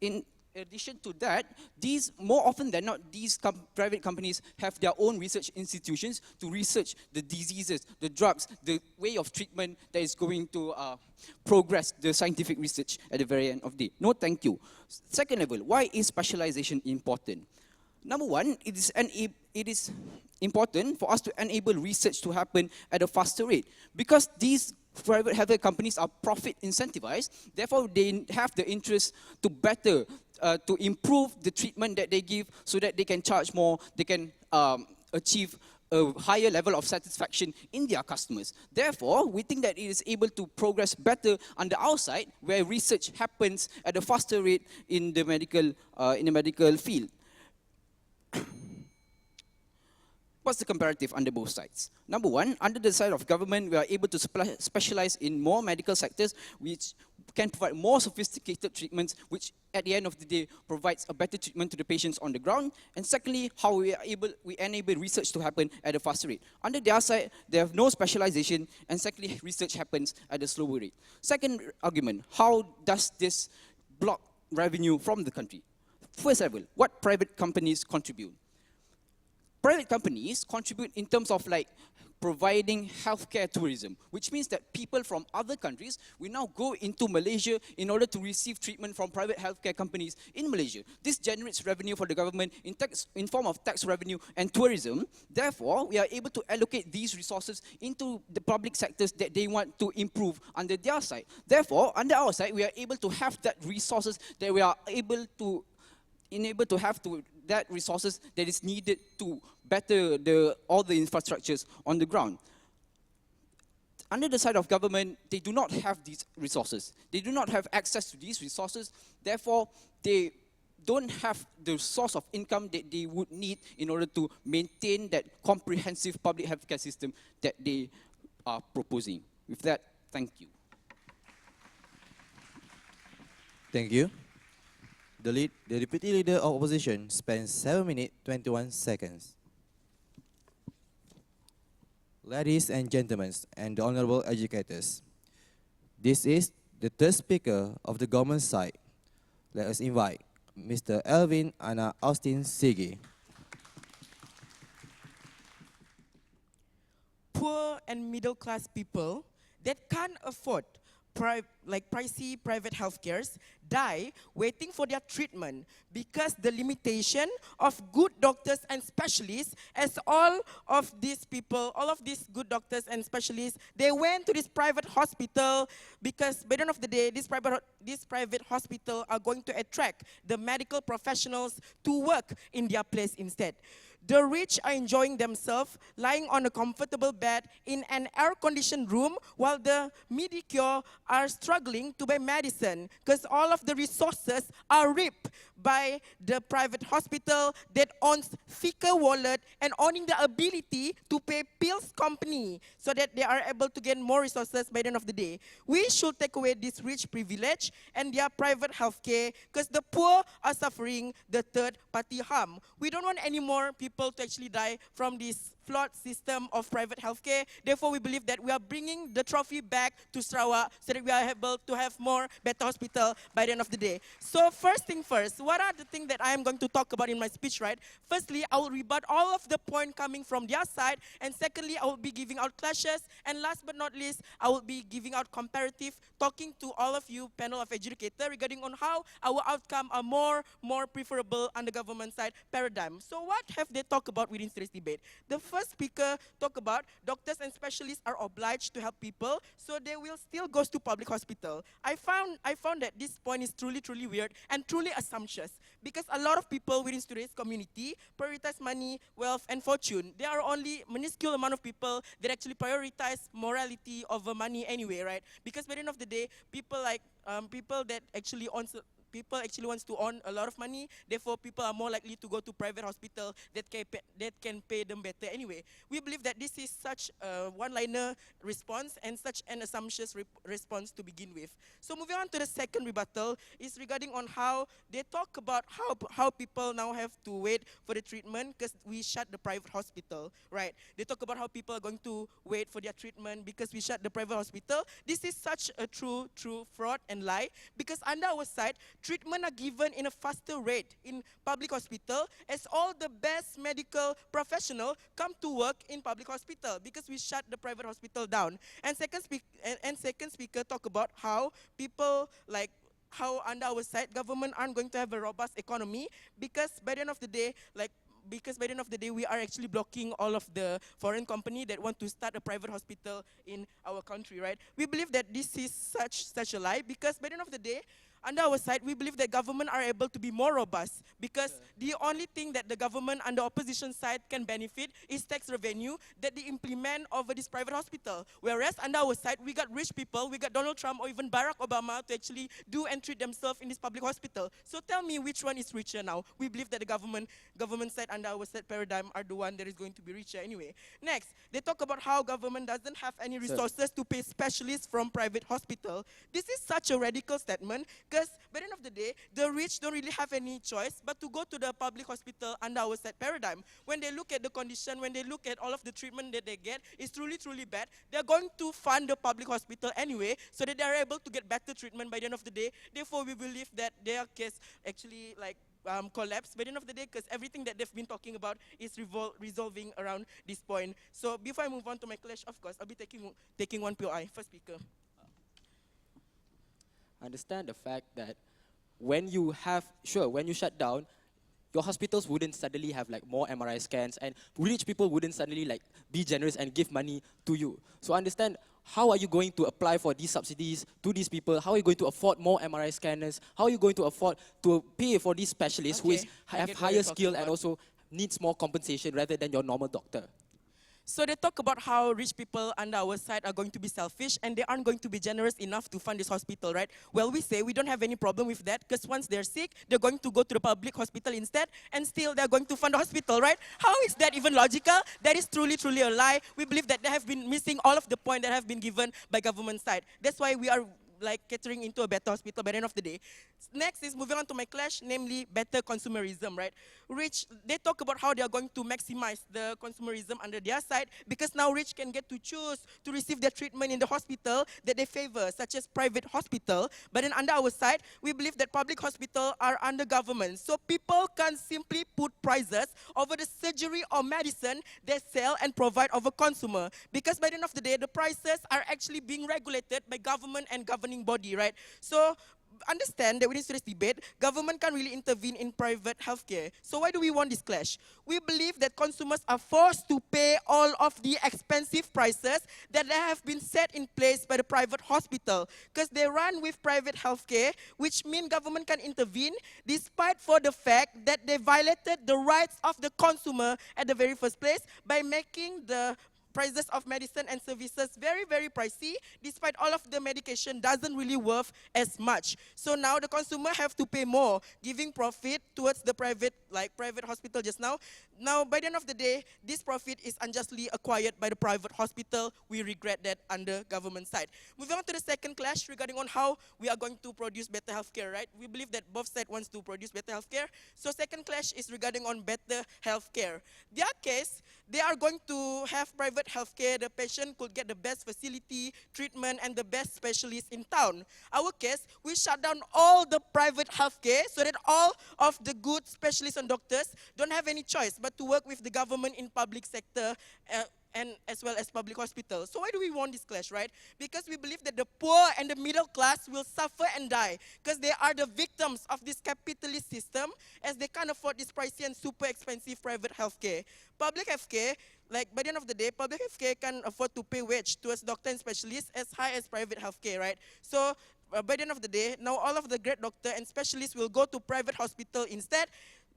in addition to that, these more often than not, these private companies have their own research institutions to research the diseases, the drugs, the way of treatment that is going to progress the scientific research at the very end of the day. No, thank you. Second level, why is specialization important? Number one, it is important for us to enable research to happen at a faster rate because these private healthcare companies are profit incentivized. Therefore, they have the interest to to improve the treatment that they give so that they can charge more, they can achieve a higher level of satisfaction in their customers. Therefore, we think that it is able to progress better on the outside where research happens at a faster rate in the medical field. What's the comparative under both sides? Number one, under the side of government, we are able to specialize in more medical sectors, which can provide more sophisticated treatments, which at the end of the day provides a better treatment to the patients on the ground. And secondly, how we enable research to happen at a faster rate. Under their side, they have no specialization, and secondly, research happens at a slower rate. Second argument, how does this block revenue from the country? First level, what private companies contribute? Private companies contribute in terms of like providing healthcare tourism, which means that people from other countries will now go into Malaysia in order to receive treatment from private healthcare companies in Malaysia. This generates revenue for the government in form of tax revenue and tourism. Therefore, we are able to allocate these resources into the public sectors that they want to improve under their side. Therefore, under our side, we are able to have that resources that we are able to that resources that is needed to better all the infrastructures on the ground. Under the side of government, they do not have these resources. They do not have access to these resources. Therefore, they don't have the source of income that they would need in order to maintain that comprehensive public healthcare system that they are proposing. With that, thank you. Thank you. The Deputy Leader of Opposition spends 7 minutes 21 seconds. Ladies and gentlemen, and the honorable educators, this is the third speaker of the government side. Let us invite Mr. Elvin Anna Austin Sigi. Poor and middle class people that can't afford pricey private healthcares die waiting for their treatment because the limitation of good doctors and specialists, as all of these good doctors and specialists, they went to this private hospital because by the end of the day, this private hospital are going to attract the medical professionals to work in their place instead. The rich are enjoying themselves lying on a comfortable bed in an air-conditioned room while the mediocre are struggling to buy medicine because all of the resources are ripped by the private hospital that owns thicker wallet and owning the ability to pay pills company so that they are able to gain more resources by the end of the day. We should take away this rich privilege and their private healthcare because the poor are suffering the third-party harm. We don't want any more people to actually die from this flawed system of private healthcare. Therefore, we believe that we are bringing the trophy back to Sarawak so that we are able to have more better hospital by the end of the day. So first thing first, what are the things that I am going to talk about in my speech, right? Firstly, I will rebut all of the point coming from their side. And secondly, I will be giving out clashes. And last but not least, I will be giving out comparative, talking to all of you panel of educators regarding on how our outcome are more preferable on the government side paradigm. So what have they talked about within today's debate? The first speaker talked about doctors and specialists are obliged to help people, so they will still go to public hospital. I found that this point is truly weird and truly assumptuous because a lot of people within today's community prioritize money, wealth, and fortune. There are only minuscule amount of people that actually prioritize morality over money anyway, right? Because by the end of the day, people that actually own people actually wants to earn a lot of money. Therefore, people are more likely to go to private hospital that can pay them better anyway. We believe that this is such a one-liner response and such an assumptious response to begin with. So moving on to the second rebuttal is regarding on how they talk about how people now have to wait for the treatment because we shut the private hospital, right? They talk about how people are going to wait for their treatment because we shut the private hospital. This is such a true fraud and lie because under our side, treatment are given in a faster rate in public hospital as all the best medical professional come to work in public hospital because we shut the private hospital down. And second speaker talk about how people like how under our side government aren't going to have a robust economy because by the end of the day we are actually blocking all of the foreign company that want to start a private hospital in our country, right? We believe that this is such a lie because by the end of the day, under our side, we believe that government are able to be more robust because the only thing that the government and the opposition side can benefit is tax revenue that they implement over this private hospital. Whereas under our side, we got rich people, we got Donald Trump or even Barack Obama to actually do and treat themselves in this public hospital. So tell me which one is richer now? We believe that the government side under our side paradigm are the one that is going to be richer anyway. Next, they talk about how government doesn't have any resources to pay specialists from private hospital. This is such a radical statement because by the end of the day, the rich don't really have any choice but to go to the public hospital under our side paradigm. When they look at the condition, when they look at all of the treatment that they get, it's truly bad. They're going to fund the public hospital anyway so that they are able to get better treatment by the end of the day. Therefore, we believe that their case actually collapse by the end of the day because everything that they've been talking about is resolving around this point. So before I move on to my clash, of course, I'll be taking one POI. First speaker. Understand the fact that when you shut down, your hospitals wouldn't suddenly have like more MRI scans and rich people wouldn't suddenly like be generous and give money to you. So understand, how are you going to apply for these subsidies to these people? How are you going to afford more MRI scanners? How are you going to afford to pay for these specialists who have higher skill and also needs more compensation rather than your normal doctor? So they talk about how rich people under our side are going to be selfish and they aren't going to be generous enough to fund this hospital, right? Well, we say we don't have any problem with that because once they're sick, they're going to go to the public hospital instead and still they're going to fund the hospital, right? How is that even logical? That is truly a lie. We believe that they have been missing all of the points that have been given by government side. That's why we are like catering into a better hospital by the end of the day. Next is moving on to my clash, namely better consumerism, right? Rich, they talk about how they are going to maximize the consumerism under their side because now rich can get to choose to receive their treatment in the hospital that they favor, such as private hospital. But then under our side, we believe that public hospital are under government. So people can simply put prices over the surgery or medicine they sell and provide over consumer. Because by the end of the day, the prices are actually being regulated by government and governing body, right? So understand that within today's debate, government can't really intervene in private healthcare. So why do we want this clash? We believe that consumers are forced to pay all of the expensive prices that have been set in place by the private hospital because they run with private healthcare, which means government can intervene despite for the fact that they violated the rights of the consumer at the very first place by making the prices of medicine and services very pricey, despite all of the medication doesn't really worth as much. So now the consumer have to pay more, giving profit towards the private hospital just now. Now, by the end of the day, this profit is unjustly acquired by the private hospital. We regret that under government side. Moving on to the second clash regarding on how we are going to produce better healthcare, right? We believe that both sides wants to produce better healthcare. So second clash is regarding on better healthcare. Their case, they are going to have private healthcare. The patient could get the best facility, treatment, and the best specialist in town. Our case, we shut down all the private healthcare so that all of the good specialists and doctors don't have any choice but to work with the government in public sector and as well as public hospitals. So why do we want this clash, right? Because we believe that the poor and the middle class will suffer and die because they are the victims of this capitalist system as they can't afford this pricey and super expensive private healthcare. Public healthcare, like by the end of the day, public healthcare can afford to pay wage towards doctor and specialists as high as private healthcare, right? So by the end of the day, now all of the great doctor and specialists will go to private hospital instead.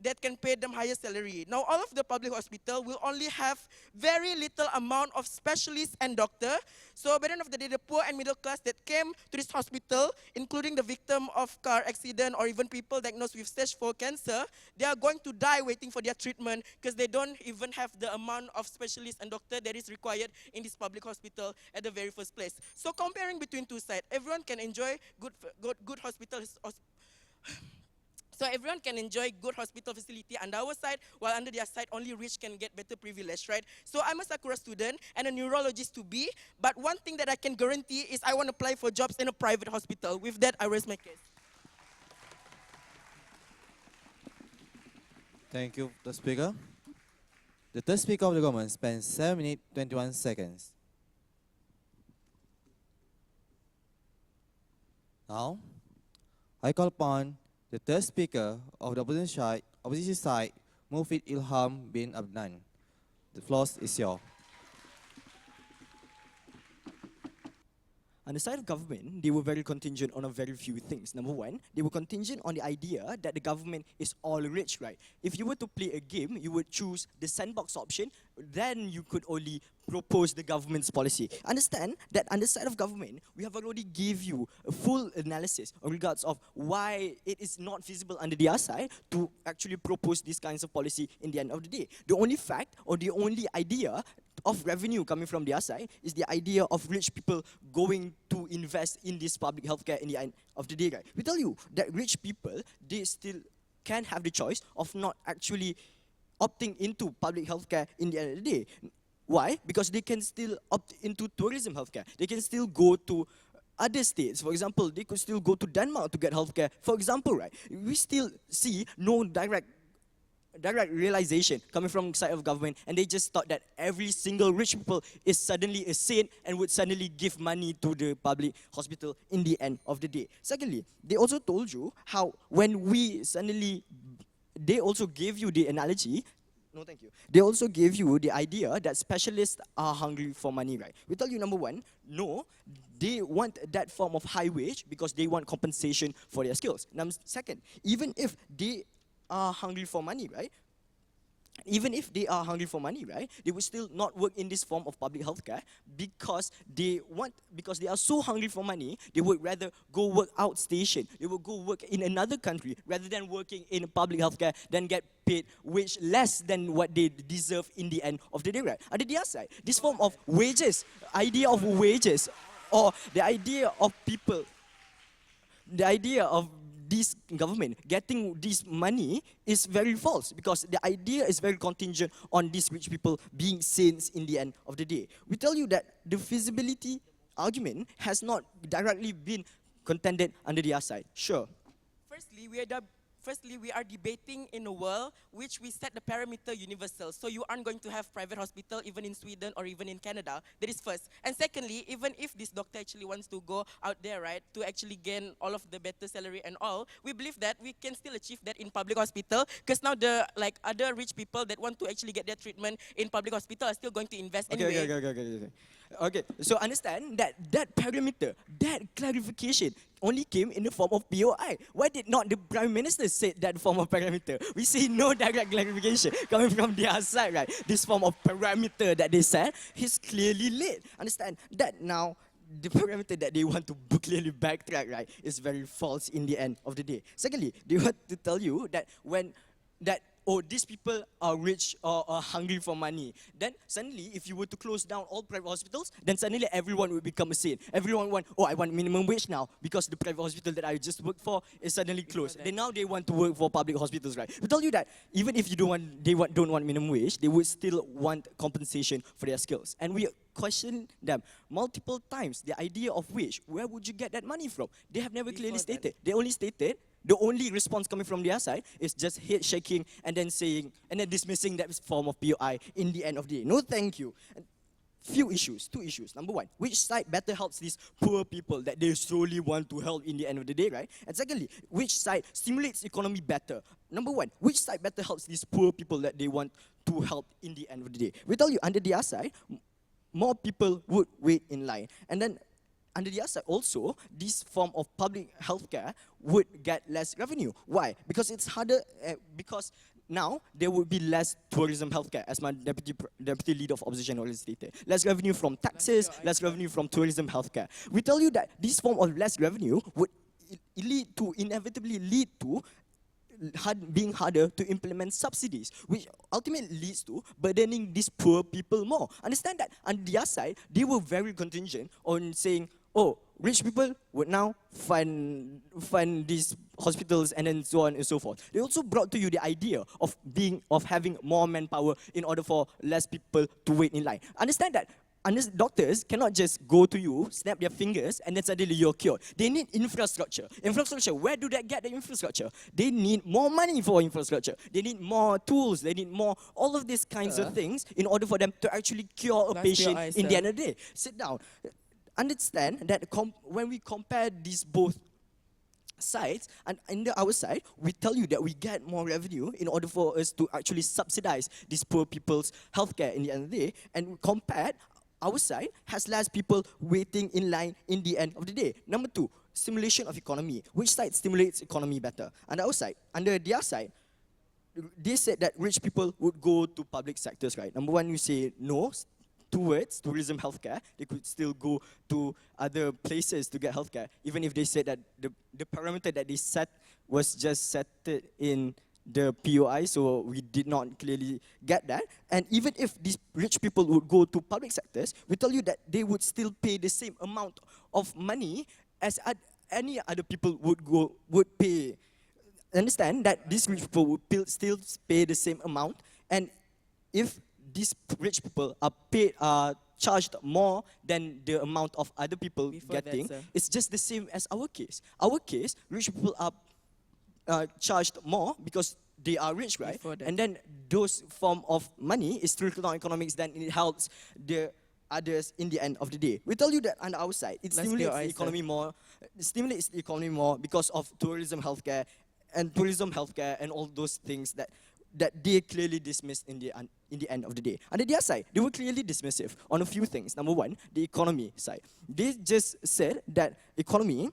that can pay them higher salary. Now, all of the public hospital will only have very little amount of specialists and doctor. So by the end of the day, the poor and middle class that came to this hospital, including the victim of car accident or even people diagnosed with stage 4 cancer, they are going to die waiting for their treatment because they don't even have the amount of specialists and doctor that is required in this public hospital at the very first place. So comparing between two sides, everyone can enjoy good hospital. So everyone can enjoy good hospital facility under our side, while under their side, only rich can get better privilege, right? So I'm a Sakura student and a neurologist to be, but one thing that I can guarantee is I want to apply for jobs in a private hospital. With that, I raise my case. Thank you, the speaker. The third speaker of the government spends 7 minutes 21 seconds. Now, I call upon the third speaker of the opposition side, Mufid Ilham bin Adnan. The floor is yours. On the side of government, they were very contingent on a very few things. Number one, they were contingent on the idea that the government is all rich, right? If you were to play a game, you would choose the sandbox option, then you could only propose the government's policy. Understand that on the side of government, we have already give you a full analysis in regards of why it is not feasible under their side to actually propose these kinds of policy in the end of the day. The only fact or the only idea of revenue coming from their side is the idea of rich people going to invest in this public healthcare in the end of the day, right? We tell you that rich people, they still can have the choice of not actually opting into public healthcare in the end of the day. Why? Because they can still opt into tourism healthcare. They can still go to other states. For example, they could still go to Denmark to get healthcare. For example, right? We still see no direct realization coming from the side of government, and they just thought that every single rich people is suddenly a saint and would suddenly give money to the public hospital in the end of the day. Secondly, they also told you how when we suddenly, they also gave you the analogy. No, thank you. They also gave you the idea that specialists are hungry for money, right? We tell you, number one, no, they want that form of high wage because they want compensation for their skills. Second, even if they are hungry for money, right? Even if they are hungry for money, right, they will still not work in this form of public healthcare because they are so hungry for money, they would rather go work outstation. They will go work in another country rather than working in public healthcare, then get paid wage less than what they deserve in the end of the day, right? On the other side, this form of wages, idea of wages, or the idea of people, the idea of this government getting this money is very false because the idea is very contingent on these rich people being saints in the end of the day. We tell you that the feasibility argument has not directly been contended under the other side. Sure. Firstly, we are debating in a world which we set the parameter universal. So you aren't going to have private hospital even in Sweden or even in Canada. That is first. And secondly, even if this doctor actually wants to go out there, right, to actually gain all of the better salary and all, we believe that we can still achieve that in public hospital because now the other rich people that want to actually get their treatment in public hospital are still going to invest anyway. Okay, so understand that that parameter, that clarification only came in the form of POI. Why did not the Prime Minister say that form of parameter? We see no direct clarification coming from their side, right? This form of parameter that they said is clearly late. Understand that now the parameter that they want to clearly backtrack, right, is very false in the end of the day. Secondly, they want to tell you that these people are rich or are hungry for money. Then suddenly, if you were to close down all private hospitals, then suddenly everyone will become a saint. Everyone I want minimum wage now because the private hospital that I just worked for is suddenly closed. Then now they want to work for public hospitals, right? We tell you that even if you don't want minimum wage, they would still want compensation for their skills. And we question them multiple times. The idea of wage, where would you get that money from? They have never clearly stated. They only stated. The only response coming from their side is just head shaking and then saying and then dismissing that form of POI in the end of the day. No, thank you. And two issues. Number one, which side better helps these poor people that they solely want to help in the end of the day, right? And secondly, which side stimulates economy better? Number one, which side better helps these poor people that they want to help in the end of the day? We tell you, under their side, more people would wait in line. And then under the other side also, this form of public healthcare would get less revenue. Why? Because it's harder, because now there would be less tourism healthcare, as my deputy leader of opposition already stated. Less revenue from taxes, less revenue from tourism healthcare. We tell you that this form of less revenue would inevitably lead to being harder to implement subsidies, which ultimately leads to burdening these poor people more. Understand that on the other side, they were very contingent on saying, oh, rich people would now fund these hospitals and then so on and so forth. They also brought to you the idea of having more manpower in order for less people to wait in line. Understand that. Doctors cannot just go to you, snap their fingers, and then suddenly you're cured. They need infrastructure. Infrastructure, where do they get the infrastructure? They need more money for infrastructure. They need more tools. They need more, all of these kinds of things in order for them to actually cure a patient in the end of the day. Sit down. Understand that when we compare these both sides, and on our side, we tell you that we get more revenue in order for us to actually subsidize these poor people's healthcare in the end of the day, and compared, our side has less people waiting in line in the end of the day. Number two, stimulation of economy. Which side stimulates economy better? On our side, under their side, they said that rich people would go to public sectors, right? Number one, you say no towards tourism healthcare. They could still go to other places to get healthcare, even if they said that the parameter that they set was just set in the POI, so we did not clearly get that. And even if these rich people would go to public sectors, we tell you that they would still pay the same amount of money as any other people would pay. Understand that these rich people would still pay the same amount, and if these rich people are charged more than the amount of other people getting, it's just the same as our case. Our case, rich people are charged more because they are rich, right? And then those form of money is trickle-down economics, then it helps the others in the end of the day. We tell you that on our side, it stimulates the economy more. It stimulates the economy more because of tourism healthcare and all those things that they clearly dismissed in the end of the day. On the other side, they were clearly dismissive on a few things. Number one, the economy side. They just said that economy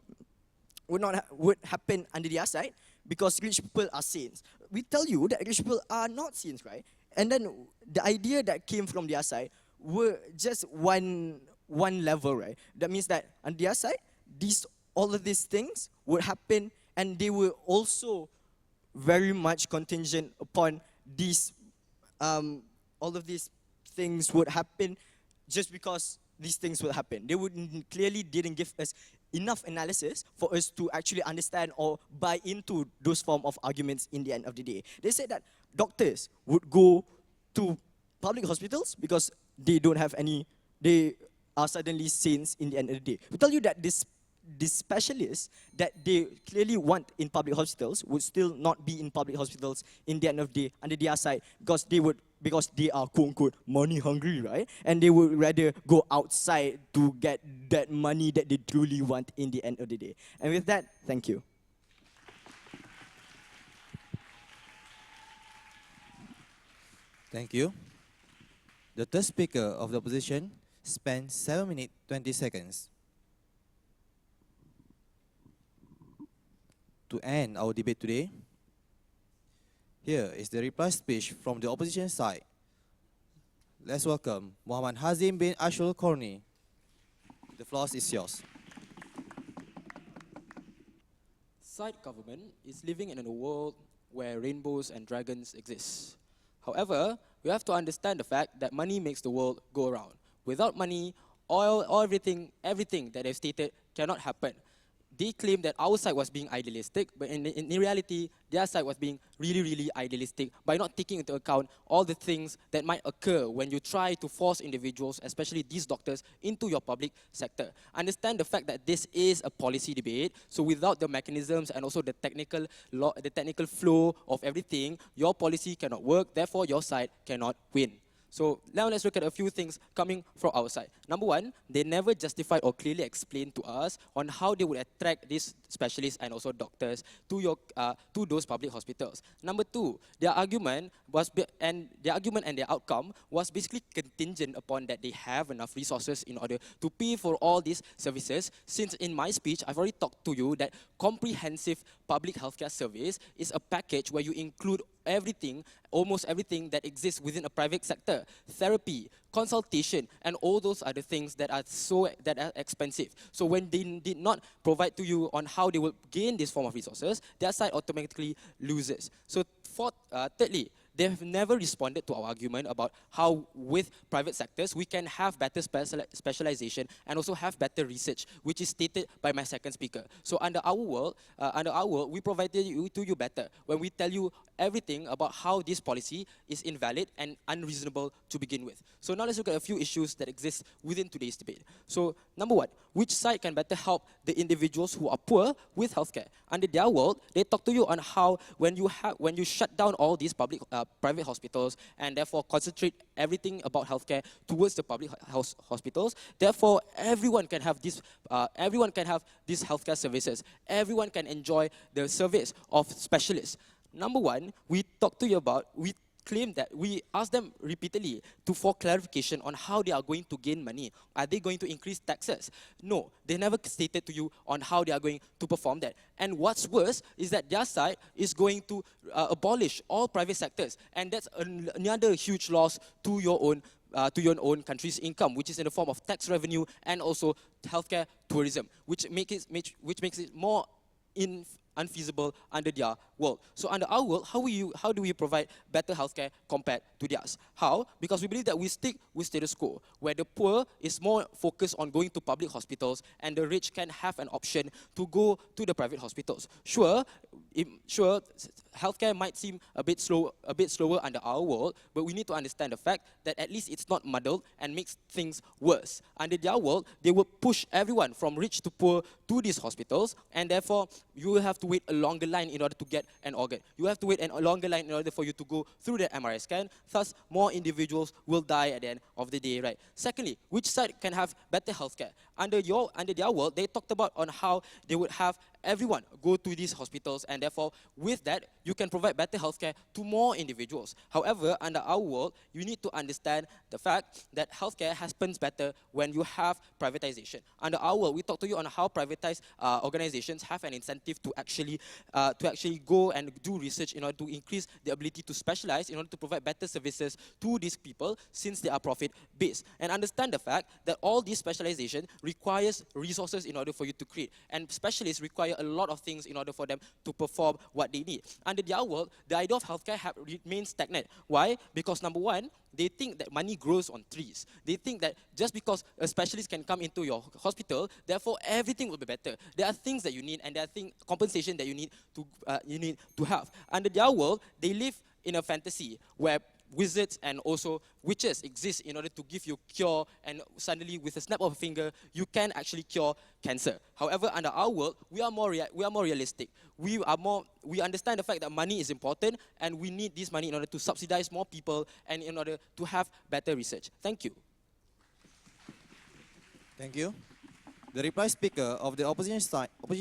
would happen on the other side because rich people are saints. We tell you that rich people are not saints, right? And then the idea that came from the other side were just one level, right? That means that on the other side, all of these things would happen, and they were also very much contingent upon these, all of these things would happen just because these things will happen. They clearly didn't give us enough analysis for us to actually understand or buy into those form of arguments in the end of the day. They said that doctors would go to public hospitals because they are suddenly saints in the end of the day. We tell you that this specialists that they clearly want in public hospitals would still not be in public hospitals in the end of the day under their side because they are quote-unquote money hungry, right? And they would rather go outside to get that money that they truly want in the end of the day. And with that, thank you. Thank you. The third speaker of the opposition spent 7 minutes 20 seconds. To end our debate today, here is the reply speech from the opposition side. Let's welcome Muhammad Hazim bin Ashul Korni. The floor is yours. Side government is living in a world where rainbows and dragons exist. However, we have to understand the fact that money makes the world go around. Without money, everything that they've stated cannot happen. They claim that our side was being idealistic, but in reality, their side was being really, really idealistic by not taking into account all the things that might occur when you try to force individuals, especially these doctors, into your public sector. Understand the fact that this is a policy debate, so without the mechanisms and also the technical flow of everything, your policy cannot work, therefore your side cannot win. So now let's look at a few things coming from our side. Number one, they never justified or clearly explained to us on how they would attract these specialists and also doctors to those public hospitals. Number two, their argument and their outcome was basically contingent upon that they have enough resources in order to pay for all these services. Since in my speech, I've already talked to you that comprehensive public healthcare service is a package where you include everything, almost everything that exists within a private sector, therapy, consultation, and all those other things that are expensive. So when they did not provide to you on how they will gain this form of resources, their side automatically loses. So thirdly, they have never responded to our argument about how with private sectors we can have better specialization and also have better research, which is stated by my second speaker. So under our world, we provided to you better when we tell you everything about how this policy is invalid and unreasonable to begin with. So now let's look at a few issues that exist within today's debate. So number one, which side can better help the individuals who are poor with healthcare? Under their world, they talk to you on how when you shut down all these private hospitals and therefore concentrate everything about healthcare towards the public hospitals, therefore everyone can have these healthcare services. Everyone can enjoy the service of specialists. Number one, we claim that we asked them repeatedly for clarification on how they are going to gain money. Are they going to increase taxes? No, they never stated to you on how they are going to perform that. And what's worse is that their side is going to abolish all private sectors, and that's another huge loss to your own country's income, which is in the form of tax revenue and also healthcare tourism, which makes it more unfeasible under their world. So under our world, how do we provide better healthcare compared to theirs? How? Because we believe that we stick with status quo, where the poor is more focused on going to public hospitals and the rich can have an option to go to the private hospitals. Sure, healthcare might seem a bit slower under our world, but we need to understand the fact that at least it's not muddled and makes things worse. Under their world, they will push everyone from rich to poor to these hospitals, and therefore you will have to wait a longer line in order to get an organ. You have to wait a longer line in order for you to go through the MRI scan. Thus, more individuals will die at the end of the day, right? Secondly, which side can have better healthcare? Under their world, they talked about on how they would have everyone go to these hospitals, and therefore, with that, you can provide better healthcare to more individuals. However, under our world, you need to understand the fact that healthcare happens better when you have privatization. Under our world, we talk to you on how privatized organizations have an incentive to actually go and do research in order to increase the ability to specialize, in order to provide better services to these people, since they are profit-based. And understand the fact that all this specialization requires resources in order for you to create, and specialists require a lot of things in order for them to perform what they need. Under their world, the idea of healthcare remains stagnant. Why? Because number one, they think that money grows on trees. They think that just because a specialist can come into your hospital, therefore everything will be better. There are things that you need, and there are compensation that you need to have. Under their world, they live in a fantasy where wizards and also witches exist in order to give you cure, and suddenly with a snap of a finger you can actually cure cancer. However, under our world, we are more realistic. We understand the fact that money is important, and we need this money in order to subsidize more people and in order to have better research. Thank you. Thank you. The reply speaker of the opposition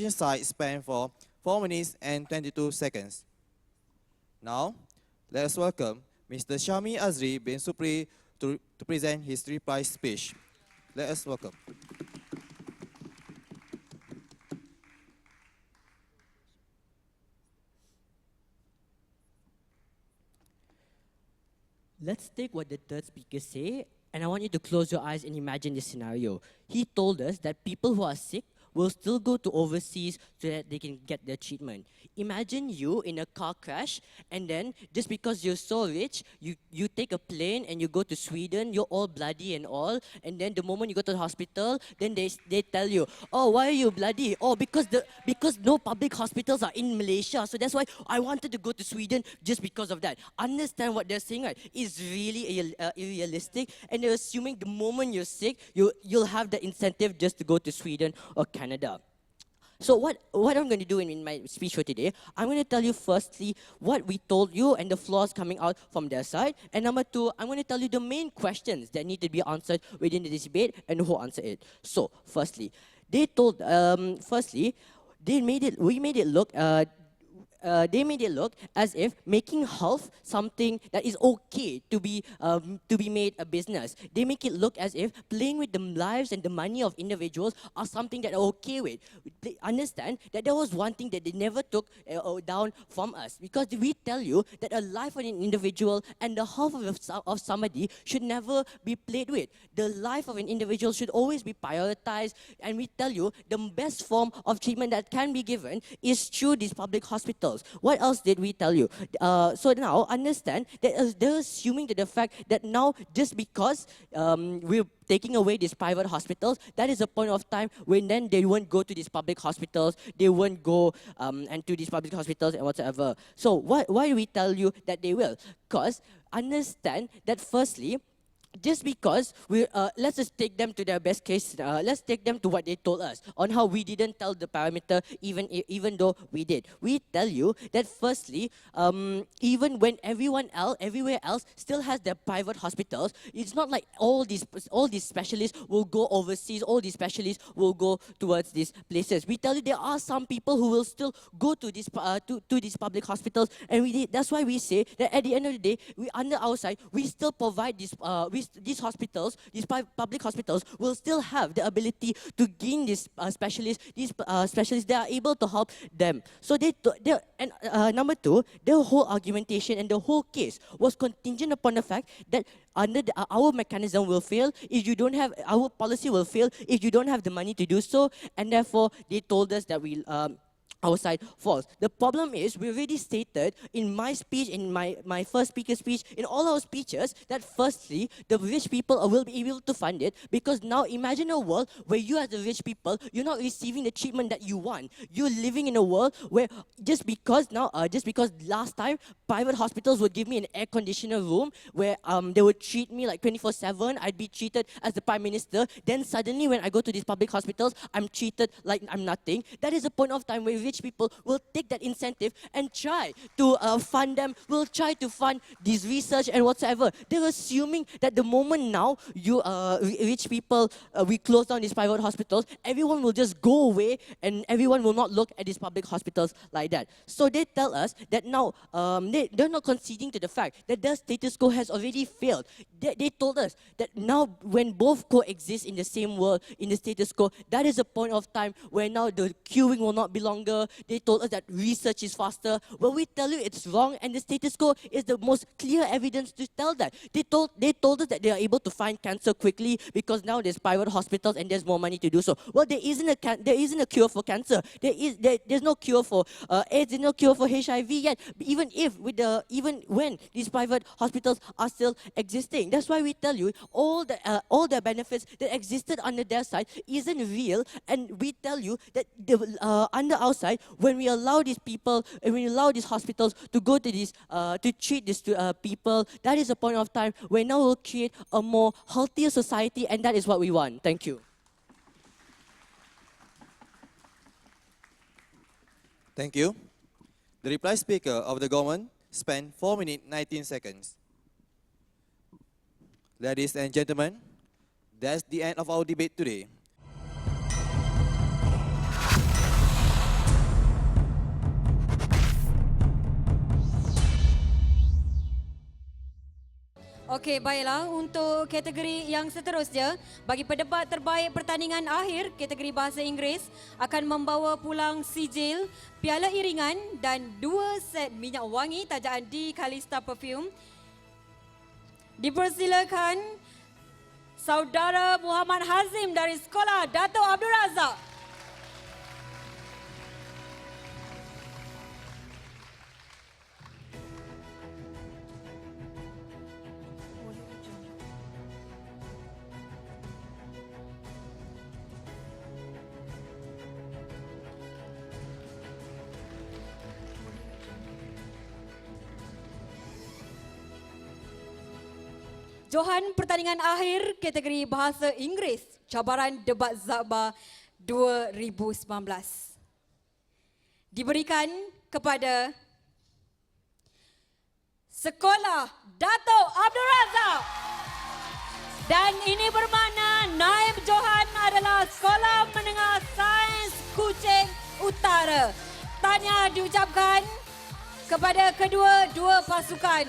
side spent for 4 minutes and 22 seconds. Now, let us welcome Mr. Shami Azri bin Supri to present his reply speech. Let us welcome. Let's take what the third speaker say, and I want you to close your eyes and imagine this scenario. He told us that people who are sick will still go to overseas so that they can get their treatment. Imagine you in a car crash, and then just because you're so rich, you take a plane and you go to Sweden, you're all bloody and all, and then the moment you go to the hospital, then they tell you, oh, why are you bloody? Oh, because no public hospitals are in Malaysia, so that's why I wanted to go to Sweden just because of that. Understand what they're saying, right? It's really unrealistic, and they're assuming the moment you're sick, you'll have the incentive just to go to Sweden or Canada. So what I'm going to do in my speech for today, I'm going to tell you firstly what we told you and the flaws coming out from their side. And number two, I'm going to tell you the main questions that need to be answered within the debate and who answered it. So firstly, they told, we made it look, they made it look as if making health something that is okay to be made a business. They make it look as if playing with the lives and the money of individuals are something that are okay with. They understand that there was one thing that they never took down from us, because we tell you that a life of an individual and the health of somebody should never be played with. The life of an individual should always be prioritized, and we tell you the best form of treatment that can be given is through these public hospitals. What else did we tell you? So now understand that they're assuming to the fact that now just because we're taking away these private hospitals, that is a point of time when then they won't go to these public hospitals, they won't go and to these public hospitals and whatsoever. So why do we tell you that they will? Because understand that firstly, just because let's just take them to their best case. Let's take them to what they told us on how we didn't tell the parameter, even though we did. We tell you that firstly, even when everywhere else still has their private hospitals, it's not like all these specialists will go overseas. All these specialists will go towards these places. We tell you there are some people who will still go to these public hospitals, and that's why we say that at the end of the day, we under our side we still provide these hospitals, these public hospitals will still have the ability to gain these specialists. These specialists, they are able to help them. So number two, the whole argumentation and the whole case was contingent upon the fact that our mechanism will fail if you don't have, our policy will fail if you don't have the money to do so, and therefore they told us that our side falls. The problem is, we already stated in my speech, in my first speaker speech, in all our speeches, that firstly, the rich people will be able to fund it, because now imagine a world where you as the rich people, you're not receiving the treatment that you want. You're living in a world where just because last time private hospitals would give me an air conditioner room where they would treat me like 24/7, I'd be treated as the Prime Minister. Then suddenly when I go to these public hospitals, I'm treated like I'm nothing. That is a point of time where rich people will take that incentive and try to fund them, will try to fund this research and whatsoever. They're assuming that the moment now rich people, we close down these private hospitals, everyone will just go away and everyone will not look at these public hospitals like that. So they tell us that now they're not conceding to the fact that their status quo has already failed. They told us that now when both coexist in the same world, in the status quo, that is a point of time where now the queuing will not be longer. They told us that research is faster. Well, we tell you it's wrong, and the status quo is the most clear evidence to tell that. They told us that they are able to find cancer quickly because now there's private hospitals and there's more money to do so. Well, there isn't a cure for cancer. There's no cure for AIDS. There's no cure for HIV yet. Even when these private hospitals are still existing. That's why we tell you all the benefits that existed under their side isn't real, and we tell you that under our side, when we allow these people, and we allow these hospitals to go to these, to treat these people, that is a point of time where now we'll create a more healthier society, and that is what we want. Thank you. Thank you. The reply speaker of the government spent 4 minutes 19 seconds. Ladies and gentlemen, that's the end of our debate today. Okey, baiklah. Untuk kategori yang seterusnya, bagi pendebat terbaik pertandingan akhir, kategori Bahasa Inggeris, akan membawa pulang sijil, piala iringan dan 2 set minyak wangi tajaan di Kalista Perfume. Dipersilakan Saudara Muhammad Hazim dari Sekolah Dato Abdul Razak. Johan pertandingan akhir kategori Bahasa Inggeris, Cabaran Debat Za'ba 2019. diberikan kepada Sekolah Dato Abdul Razak. Dan ini bermakna naib johan adalah Sekolah Menengah Sains Kuching Utara. Tahniah diucapkan kepada kedua-dua pasukan.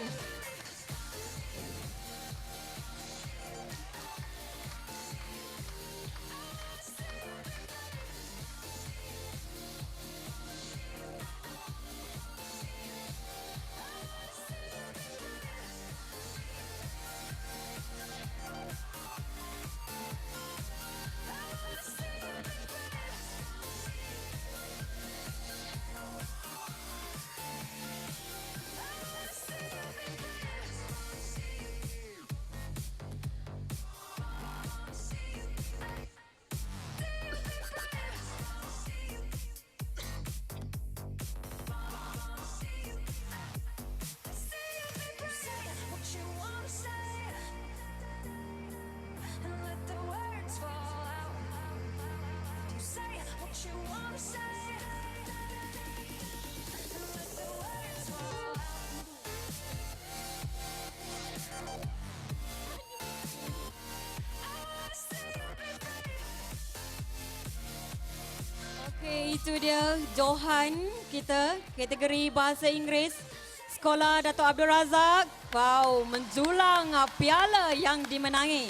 Okey, itu dia johan kita, kategori Bahasa Inggeris. Sekolah Dato Abdul Razak. Wow, menjulang piala yang dimenangi.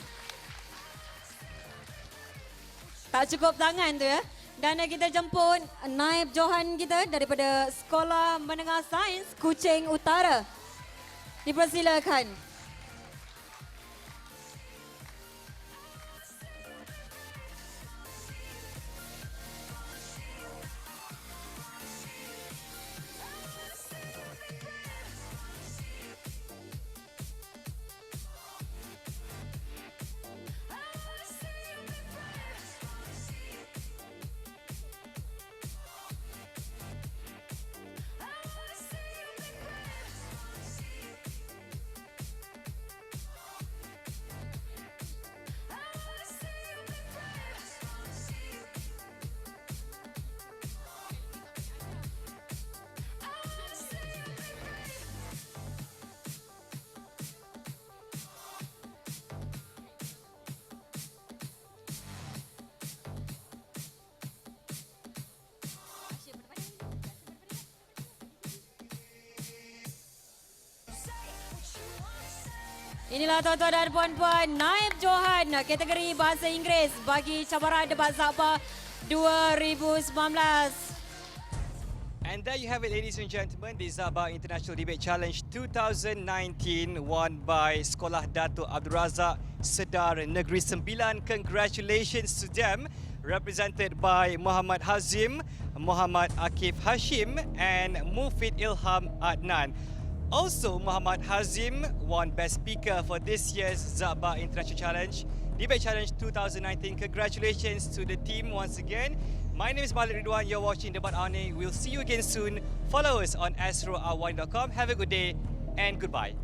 Tak cukup tangan tu ya. Dan kita jemput naib johan kita daripada Sekolah Menengah Sains Kuching Utara. Dipersilakan. Inilah tuan-tuan dan puan-puan, naib johan kategori Bahasa Inggeris bagi Cabaran Debat Za'ba 2019. And there you have it, ladies and gentlemen, the Za'ba International Debate Challenge 2019 won by Sekolah Dato Abdul Razak, Sedar Negeri Sembilan. Congratulations to them, represented by Muhammad Hazim, Muhammad Akif Hashim and Mufid Ilham Adnan. Also, Muhammad Hazim won Best Speaker for this year's Za'ba International Challenge, Debate Challenge 2019. Congratulations to the team once again. My name is Malik Ridwan. You're watching Debat Awani. We'll see you again soon. Follow us on astroawani.com. Have a good day and goodbye.